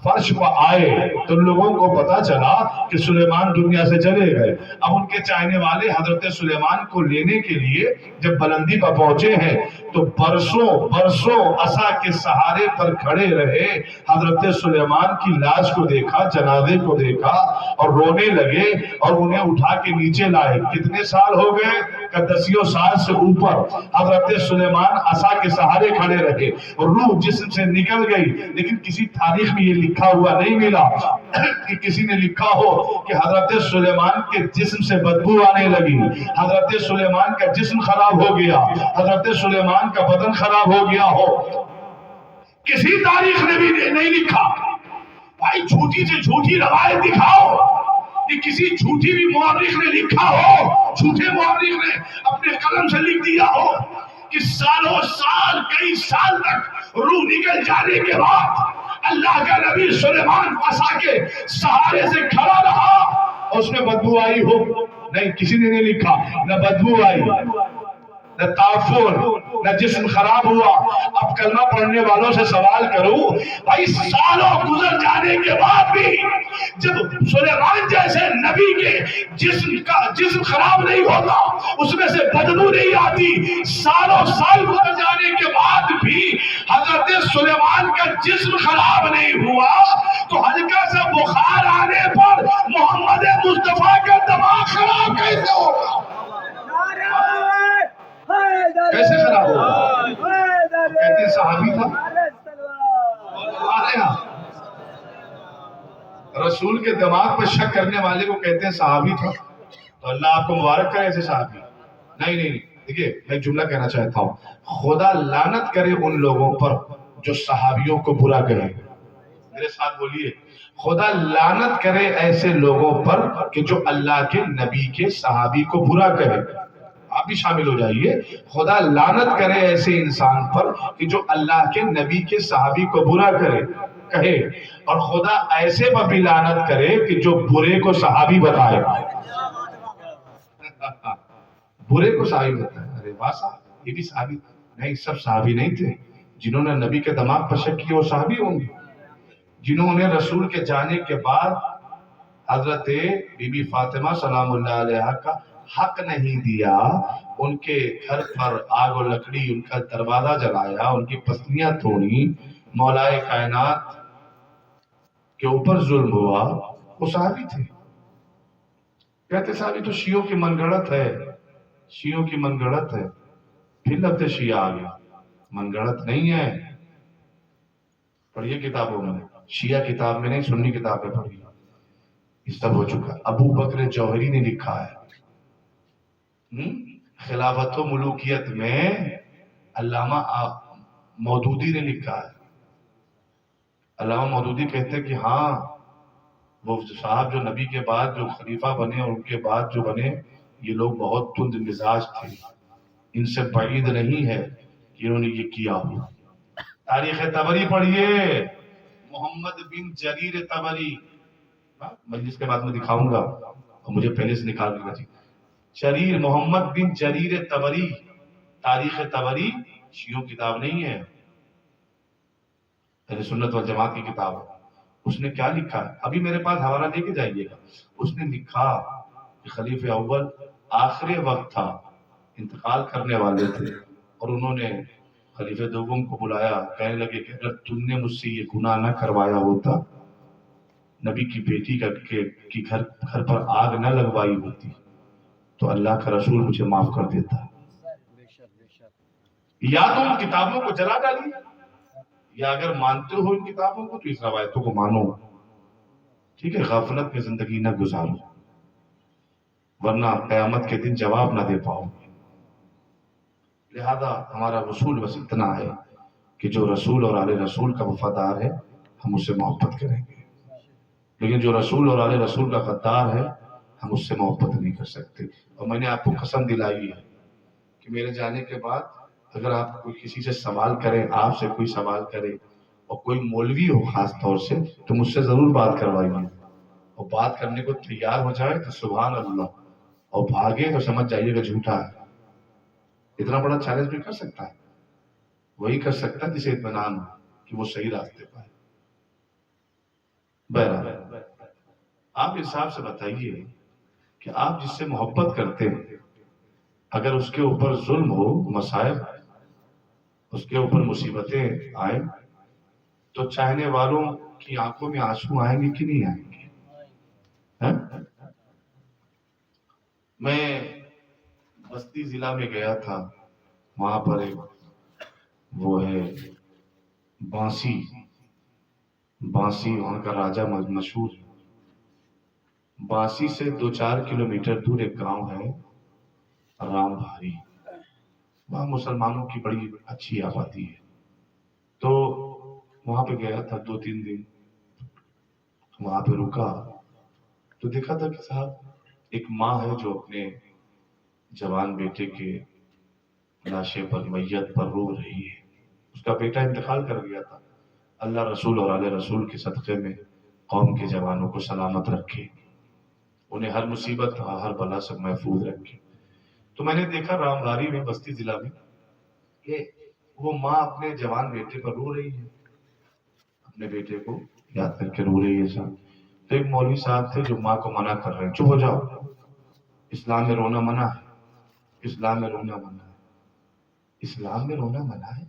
فرش پر آئے تو لوگوں کو پتا چلا کہ سلیمان دنیا سے چلے گئے. اب ان کے چاہنے والے حضرت سلیمان کو لینے کے لیے جب بلندی پر پہنچے ہیں تو برسوں عصا کے سہارے پر کھڑے رہے. حضرت سلیمان کی لاش کو دیکھا, جنازے کو دیکھا اور رونے لگے اور انہیں اٹھا کے نیچے لائے. کتنے سال ہو گئے؟ کہ دسیوں سال سے اوپر حضرت سلیمان عصا کے سہارے کھڑے رہے. روح جسم سے نکل گئی, لیکن کسی تاریخ میں یہ لکھا ہوا نہیں ملا کہ کسی نے لکھا ہو کہ حضرت سلیمان کے جسم سے بدبو آنے لگی, حضرت سلیمان کا جسم خراب ہو گیا, حضرت سلیمان کا بدن خراب ہو گیا ہو. کسی تاریخ نے بھی نہیں لکھا. بھائی جھوٹی سے جھوٹی روایت دکھاؤ کہ کسی جھوٹی بھی مورخ نے لکھا ہو, جھوٹے مورخ نے اپنے قلم سے لکھ دیا ہو کہ سالوں سال, کئی سال تک روح نکل جانے کے بعد اللہ کا نبی سلیمان عصا کے سہارے سے کھڑا رہا اور اس میں بدبو آئی ہو. نہیں, کسی نے نہیں لکھا. نہ بدبو آئی, نہ تعفن, نہ جسم خراب ہوا. اب کلمہ پڑھنے والوں سے سوال کروں, بھائی سالوں گزر جانے کے بعد بھی جب سلیمان جیسے نبی کے جسم خراب نہیں ہوتا, اس میں سے بدبو نہیں آتی, سالوں سال گزر جانے کے بعد بھی حضرت سلیمان کا جسم خراب نہیں ہوا, تو ہلکا سا بخار آنے پر محمد مصطفیٰ کا دماغ خراب کیسے ہوگا؟ کیسے خراب ہوگا؟ کہتے ہیں صحابی تھا. رسول کے دماغ پر شک کرنے والے کو کہتے ہیں صحابی تھا. تو اللہ آپ کو مبارک کرے ایسے صحابی. نہیں, دیکھیے میں ایک جملہ کہنا چاہتا ہوں, خدا لعنت کرے ان لوگوں پر جو صحابیوں کو برا کہے. میرے ساتھ بولیے, خدا لعنت کرے ایسے لوگوں پر کہ جو اللہ کے نبی کے صحابی کو برا کہے. آپ بھی شامل ہو جائیے. خدا لعنت کرے ایسے انسان پر کہ جو اللہ کے نبی کے صحابی کو برا کہے, اور خدا ایسے پر بھی لعنت کرے کہ جو برے کو صحابی بتائے. برے کو صحابی بتائے. ارے واہ صاحب, یہ بھی صحابی نہیں. سب صحابی نہیں تھے. جنہوں نے نبی کے دماغ پر شک کیا وہ صحابی ہوں گے. جنہوں نے رسول کے جانے کے بعد حضرت بی بی فاطمہ سلام اللہ علیہا کا حق نہیں دیا, ان کے گھر پر آگ و لکڑی, ان کا دروازہ جلایا, ان کی پسلیاں توڑی, مولائے کائنات کے اوپر ظلم ہوا, وہ صحابی تھے. کہتے صحابی تو شیعوں کی من گڑت ہے, شیعوں کی من گڑت ہے. پھر لفظ شیعہ آ گیا, من گڑت نہیں ہے. پڑھیے کتابوں میں, شیعہ کتاب میں نہیں, سنی کتاب میں پڑھیے. یہ سب ہو چکا. ابو بکر جوہری نے لکھا ہے خلافت و ملوکیت میں, علامہ مودودی نے لکھا ہے. علامہ مودودی کہتے ہیں کہ ہاں وہ صاحب جو نبی کے بعد جو خلیفہ بنے اور ان کے بعد جو بنے, یہ لوگ بہت تند مزاج تھے. ان سے بعید نہیں ہے کہ انہوں نے یہ کیا ہو. تاریخ طبری پڑھیے، محمد بن جریر طبری، مجلس کے بعد میں دکھاؤں گا اور مجھے پہلے سے نکال دینا چاہیے. جریر، محمد بن جریر طبری، تاریخ طبری شیعوں کتاب نہیں ہے، اہل سنت والجماعت کی کتاب ہے. اس نے کیا لکھا ہے، ابھی میرے پاس حوالہ دے کے جائیے گا. اس نے لکھا کہ خلیفہ اول آخر وقت تھا، انتقال کرنے والے تھے، اور انہوں نے خلیفہ دوم کو بلایا، کہنے لگے کہ اگر تم نے مجھ سے یہ گناہ نہ کروایا ہوتا، نبی کی بیٹی کی گھر پر آگ نہ لگوائی ہوتی، تو اللہ کا رسول مجھے معاف کر دیتا. یا تو ان کتابوں کو جلا ڈالیے، یا اگر مانتے ہو ان کتابوں کو تو اس روایتوں کو مانو. ٹھیک ہے، غفلت میں زندگی نہ گزارو، ورنہ قیامت کے دن جواب نہ دے پاؤ. لہذا ہمارا رسول بس اتنا ہے کہ جو رسول اور آل رسول کا وفادار ہے ہم اس سے محبت کریں گے، لیکن جو رسول اور آل رسول کا غدار ہے ہم اس سے محبت نہیں کر سکتے. اور میں نے آپ کو قسم دلائی ہے کہ میرے جانے کے بعد اگر آپ کوئی کسی سے سوال کریں، آپ سے کوئی سوال کرے اور کوئی مولوی ہو خاص طور سے، تو مجھ سے ضرور بات کروائیے، اور بات کرنے کو تیار ہو جائے تو سبحان اللہ، اور بھاگے تو سمجھ جائیے گا جھوٹا ہے. اتنا بڑا چیلنج بھی کر سکتا ہے، وہی کر سکتا ہے جسے اطمینان ہو کہ وہ صحیح راستے پر ہے. بہرحال آپ حساب سے بتائیے کہ آپ جس سے محبت کرتے ہیں اگر اس کے اوپر ظلم ہو، مسائب، اس کے اوپر مصیبتیں آئیں، تو چاہنے والوں کی آنکھوں میں آنسو آئیں گے کہ نہیں آئیں گے؟ میں بستی ضلع میں گیا تھا، وہاں پر ایک وہ ہے بانسی وہاں کا راجہ مشہور ہے. بانسی سے 2-4 کلومیٹر دور ایک گاؤں ہے رام بھاری، وہاں مسلمانوں کی بڑی اچھی آبادی ہے. تو وہاں پہ گیا تھا 2-3 دن، وہاں پہ رکا تو دیکھا تھا کہ صاحب ایک ماں ہے جو اپنے جوان بیٹے کے لاشے پر، میت پر رو رہی ہے. اس کا بیٹا انتقال کر گیا تھا. اللہ رسول اور آل رسول کے صدقے میں قوم کے جوانوں کو سلامت رکھے، انہیں ہر مصیبت ہر بلا سے محفوظ رکھے. تو میں نے دیکھا رام بھاری میں، بستی ضلع میں، کہ وہ ماں اپنے جوان بیٹے پر رو رہی ہے، اپنے بیٹے کو یاد کر کے رو رہی ہے صاحب. تو ایک مولوی صاحب تھے جو ماں کو منع کر رہے ہیں، چپ ہو جاؤ، اسلام میں رونا منع ہے، اسلام میں رونا منع ہے، اسلام میں رونا منع ہے.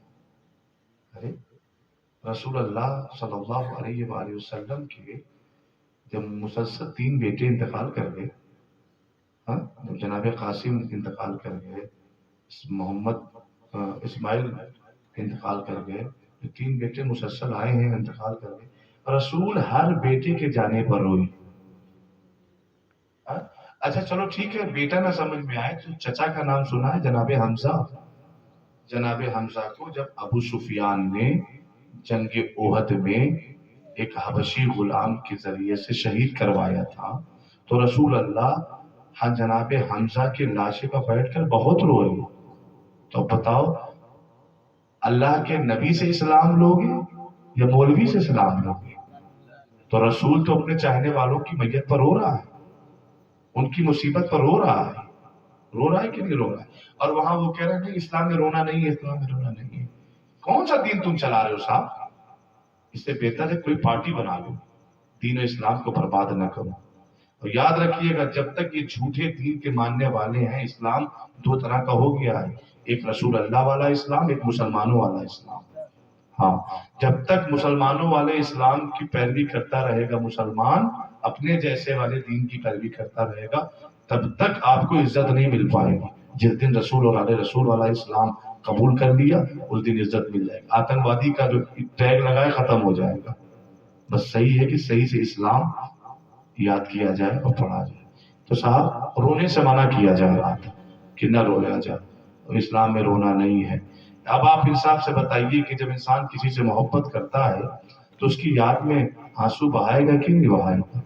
ارے رسول اللہ صلی اللہ علیہ وآلہ وسلم کے جب مسلسل 3 بیٹے انتقال کر گئے، جب جناب قاسم انتقال کر گئے، محمد اسماعیل انتقال کر گئے، 3 بیٹے مسلسل آئے ہیں انتقال کر گئے، رسول ہر بیٹے کے جانے پر روئی. اچھا چلو ٹھیک ہے، بیٹا نہ سمجھ میں آئے تو چچا کا نام سنا ہے، جناب حمزہ. جناب حمزہ کو جب ابو سفیان نے جنگ احد میں ایک حبشی غلام کے ذریعے سے شہید کروایا تھا، تو رسول اللہ جناب حمزہ کے لاشے پر بیٹھ کر بہت روئے. تو بتاؤ اللہ کے نبی سے اسلام لوگے یا مولوی سے اسلام لوگے؟ تو رسول تو اپنے چاہنے والوں کی میت پر رو رہا ہے، ان کی مصیبت پر رو رہا ہے. رو رہا ہے کہ نہیں رو رہا ہے؟ اور وہاں وہ کہہ رہے ہیں اسلام میں رونا نہیں ہے، اسلام میں رونا نہیں ہے. کون سا دین تم چلا رہے ہو صاحب؟ اس سے بہتر ہے کوئی پارٹی بنا لو، دین و اسلام کو برباد نہ کرو. اور یاد رکھیے گا جب تک یہ جھوٹے دین کے ماننے والے ہیں، اسلام 2 طرح کا ہو گیا ہے، ایک رسول اللہ والا اسلام، ایک مسلمانوں والا اسلام. ہاں، جب تک مسلمانوں والے اسلام کی پیروی کرتا رہے گا مسلمان، اپنے جیسے والے دین کی پیروی کرتا رہے گا، تب تک آپ کو عزت نہیں مل پائے گی. جس دن رسول اور آل رسول والا اسلام قبول کر لیا اس دن عزت مل جائے گی. آتنکوادی کا جو ٹیگ لگائے ختم ہو جائے گا. بس صحیح ہے کہ صحیح سے اسلام یاد کیا جائے اور پڑھا جائے. تو صاحب رونے سے منع کیا جا رہا تھا کہ نہ رویا جائے، اور اسلام میں رونا نہیں ہے. اب آپ انصاف سے بتائیے کہ جب انسان کسی سے محبت کرتا ہے تو اس کی یاد میں آنسو بہائے گا کہ نہیں بہائے گا؟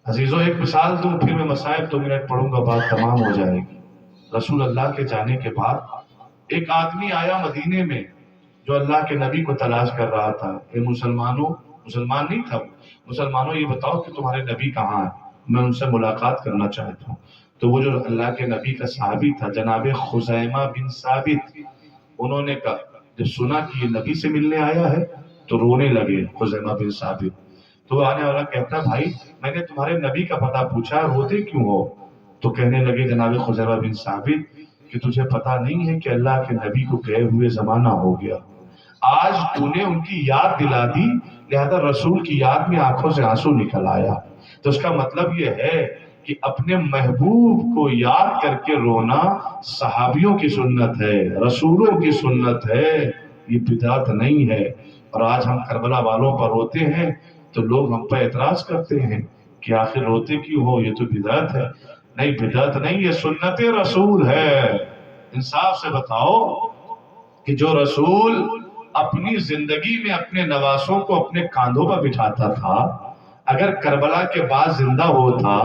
عزیزوں ایک مثال دوں، پھر میں مسائل 2 منٹ پڑھوں گا، بات تمام ہو جائے گی. رسول اللہ کے جانے کے بعد ایک آدمی آیا مدینے میں، جو اللہ کے نبی کو تلاش کر رہا تھا، اے مسلمانوں، مسلمان نہیں تھا، مسلمانوں یہ بتاؤ کہ تمہارے نبی کہاں ہیں، میں ان سے ملاقات کرنا چاہتا ہوں۔ تو وہ جو اللہ کے نبی کا صحابی تھا جناب خزیمہ بن ثابت، انہوں نے کہا، جب سنا کہ یہ نبی سے ملنے آیا ہے تو رونے لگے خزیمہ بن ثابت۔ تو آنے والا کہتا ہے، بھائی میں نے تمہارے نبی کا پتہ پوچھا، روتے کیوں ہو؟ تو کہنے لگے جناب خزیمہ بن ثابت کہ تجھے پتہ نہیں ہے کہ اللہ کے نبی کو گئے ہوئے زمانہ ہو گیا، آج تو نے ان کی یاد دلا دی، لہذا رسول کی یاد میں آنکھوں سے آنسو نکل آیا۔ تو اس کا مطلب یہ ہے کہ اپنے محبوب کو یاد کر کے رونا صحابیوں کی سنت ہے، رسولوں کی سنت ہے، یہ بدعت نہیں ہے۔ اور آج ہم کربلا والوں پر روتے ہیں تو لوگ ہم پر اعتراض کرتے ہیں کہ آخر روتے کیوں ہو، یہ تو بدعت ہے۔ نہیں، بدعت نہیں، یہ سنت رسول ہے۔ انصاف سے بتاؤ کہ جو رسول اپنی زندگی میں اپنے نواسوں کو اپنے کاندھوں پر بٹھاتا تھا، اگر کربلا کے بعد زندہ ہوتا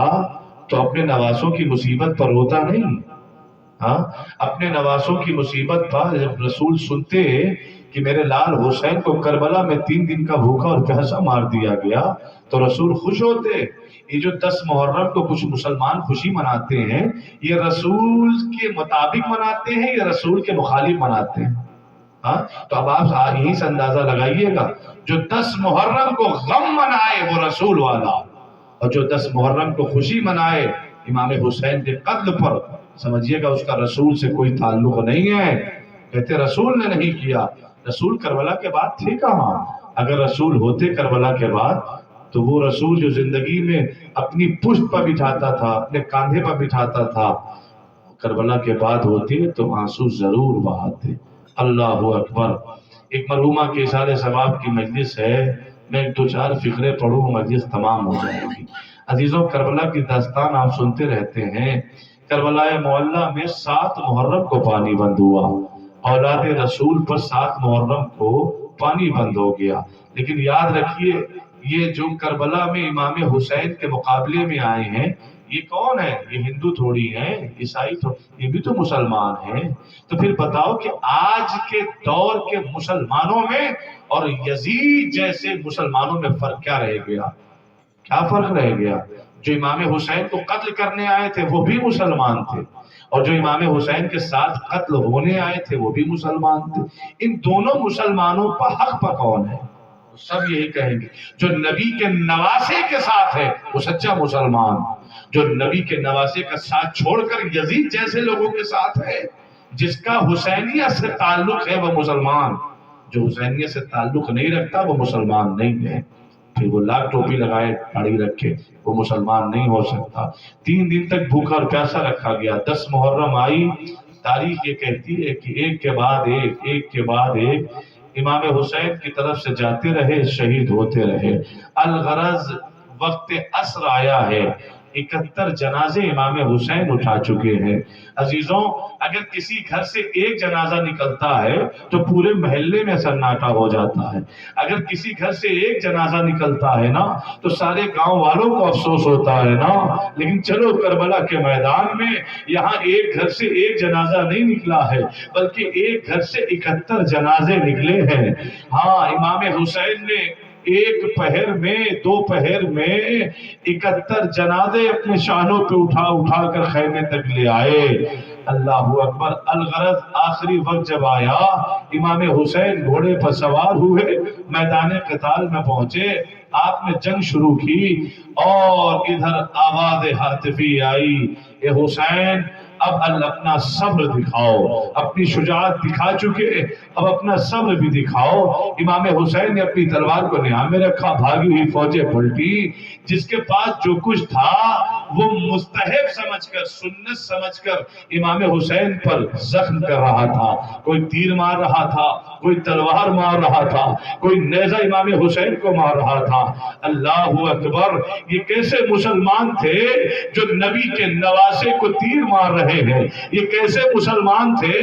تو اپنے نواسوں کی مصیبت پر روتا نہیں؟ ہاں، اپنے نواسوں کی مصیبت پر جب رسول سنتے کہ میرے لال حسین کو کربلا میں 3 دن کا بھوکا اور پیاسا مار دیا گیا تو رسول خوش ہوتے۔ یہ جو 10 محرم کو کچھ مسلمان خوشی مناتے ہیں، یہ رسول کے مطابق مناتے ہیں یا رسول کے مخالف مناتے ہیں؟ ہاں، تو اب آپ یہی سے اندازہ لگائیے گا، جو 10 محرم کو غم منائے وہ رسول والا، اور جو 10 محرم کو خوشی منائے امام حسین کے قتل پر، سمجھیے گا اس کا رسول سے کوئی تعلق نہیں ہے۔ کہتے رسول نے نہیں کیا، رسول کربلا کے بعد تھے کہاں؟ اگر رسول ہوتے کربلا کے بعد تو وہ رسول جو زندگی میں اپنی پشت پر بٹھاتا تھا، اپنے کاندھے پر بٹھاتا تھا، کربلا کے بعد ہوتے تو آنسو ضرور بہاتے۔ اللہ اکبر۔ ایک مرحومہ کے اظہار ثواب کی مجلس ہے، میں 2-4 فقرے پڑھوں، مجلس تمام ہو جائے گی۔ عزیزوں، کربلا کی داستان آپ سنتے رہتے ہیں۔ کربلا معلیٰ میں 7 محرم کو پانی بند ہوا، اولاد رسول پر 7 محرم کو پانی بند ہو گیا۔ لیکن یاد رکھیے، یہ جو کربلا میں امام حسین کے مقابلے میں آئے ہیں، یہ کون ہے؟ یہ ہندو تھوڑی ہیں، عیسائی تھوڑی، یہ بھی تو مسلمان ہیں۔ تو پھر بتاؤ کہ آج کے دور کے مسلمانوں میں اور یزید جیسے مسلمانوں میں فرق کیا رہ گیا؟ کیا فرق رہ گیا؟ جو امام حسین کو قتل کرنے آئے تھے وہ بھی مسلمان تھے، اور جو امام حسین کے ساتھ قتل ہونے آئے تھے وہ بھی مسلمان تھے۔ ان دونوں مسلمانوں پر حق پر کون ہے؟ سب یہی کہیں گے جو نبی کے نواسے کے ساتھ ہے وہ سچا مسلمان، جو نبی کے نواسے کا ساتھ چھوڑ کر یزید جیسے لوگوں کے ساتھ ہے، جس کا حسینیہ سے تعلق ہے وہ مسلمان، جو حسینیہ سے تعلق نہیں رکھتا وہ مسلمان نہیں ہے۔ پھر وہ لاکھ ٹوپی لگائے داڑھی رکھے وہ مسلمان نہیں ہو سکتا۔ 3 دن تک بھوکا اور پیاسا رکھا گیا۔ 10 محرم آئی، تاریخ یہ کہتی ہے کہ ایک کے بعد ایک امام حسین کی طرف سے جاتے رہے، شہید ہوتے رہے۔ الغرض وقت عصر آیا ہے، 71 جنازے امام حسین اٹھا چکے ہیں۔ عزیزوں، اگر کسی گھر سے ایک جنازہ نکلتا ہے تو پورے محلے میں سناٹا ہو جاتا ہے۔ اگر کسی گھر سے ایک جنازہ نکلتا ہے نا تو سارے گاؤں والوں کو افسوس ہوتا ہے نا۔ لیکن چلو کربلا کے میدان میں یہاں ایک گھر سے ایک جنازہ نہیں نکلا ہے بلکہ ایک گھر سے 71 جنازے نکلے ہیں۔ ہاں، امام حسین نے ایک پہر میں 2 پہر میں 71 جنازے اپنے شانوں پہ اٹھا کر خیمے تک لے آئے۔ اللہ اکبر۔ الغرض آخری وقت جب آیا، امام حسین گھوڑے پر سوار ہوئے، میدان قتال میں پہنچے، آپ نے جنگ شروع کی، اور ادھر آواز ہاتفی آئی، اے حسین اب اپنا صبر دکھاؤ، اپنی شجاعت دکھا چکے، اب اپنا صبر بھی دکھاؤ۔ امام حسین نے اپنی تلوار کو نیا میں رکھا، بھاگی ہوئی فوجیں پلٹی، جس کے پاس جو کچھ تھا وہ مستحب سمجھ کر، سنت سمجھ کر امام حسین پر زخم کر رہا تھا۔ کوئی تیر مار رہا تھا، کوئی تلوار مار رہا تھا، کوئی نیزہ امام حسین کو مار رہا تھا۔ اللہ اکبر، یہ کیسے مسلمان تھے جو نبی کے نواسے کو تیر مار رہے ہیں؟ یہ کیسے مسلمان تھے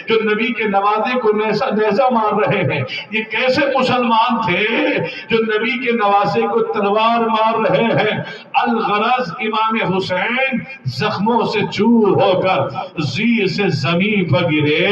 جو نبی کے نوازے کو نیزہ مار رہے ہیں؟ یہ کیسے مسلمان تھے جو نبی کے نواسے کو تلوار مار رہے ہیں؟ الغرض امام حسین زخموں سے چور ہو کر زی سے زمین پر گرے،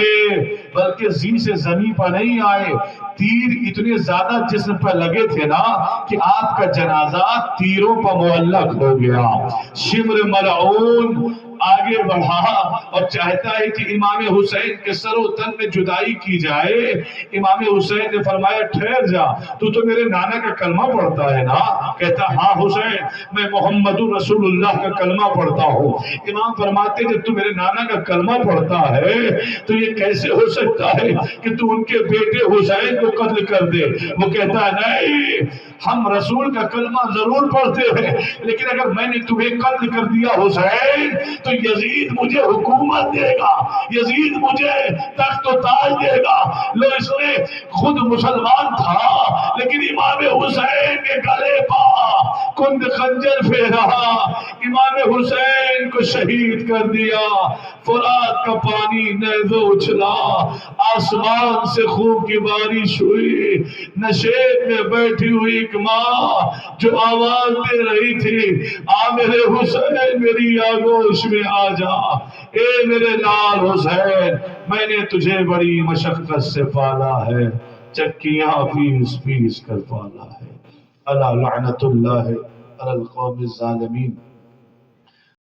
بلکہ زی سے زمین پر نہیں آئے، تیر اتنے زیادہ جسم پر لگے تھے نا کہ آپ کا جنازہ تیروں پر معلق ہو گیا۔ شمر ملعون آگے بڑھا اور چاہتا ہے کہ امام حسین کے سر و تن میں جدائی کی جائے۔ امام حسین نے فرمایا ٹھہر جا، تو میرے نانا کا کلمہ پڑھتا ہے نا؟ کہتا ہاں حسین، میں محمد رسول اللہ کا کلمہ پڑھتا ہوں۔ امام فرماتے جب تو میرے نانا کا کلمہ پڑھتا ہے تو یہ کیسے ہو سکتا ہے کہ تو ان کے بیٹے حسین کو قتل کر دے؟ وہ کہتا ہے نہیں، ہم رسول کا کلمہ ضرور پڑھتے ہیں، لیکن اگر میں نے تمہیں قتل کر دیا حسین تو یزید مجھے حکومت دے گا، یزید مجھے تخت و تاج دے گا۔ لو اس نے خود مسلمان تھا لیکن امام حسین کے گلے پا کند خنجر پھیرا، امام حسین کو شہید کر دیا۔ فرات کا پانی نیزے اچھلا، آسمان سے خون کی بارش ہوئی، نشیب میں بیٹھی ہوئی ایک ماں جو آواز دے رہی تھی آ میرے حسین میری آگوش میں آ جا، اے میرے لال حسین میں نے تجھے بڑی مشقت سے پالا ہے، چکیاں پیس پیس کر پالا ہے۔ الا لعنت اللہ علی القوم الظالمین۔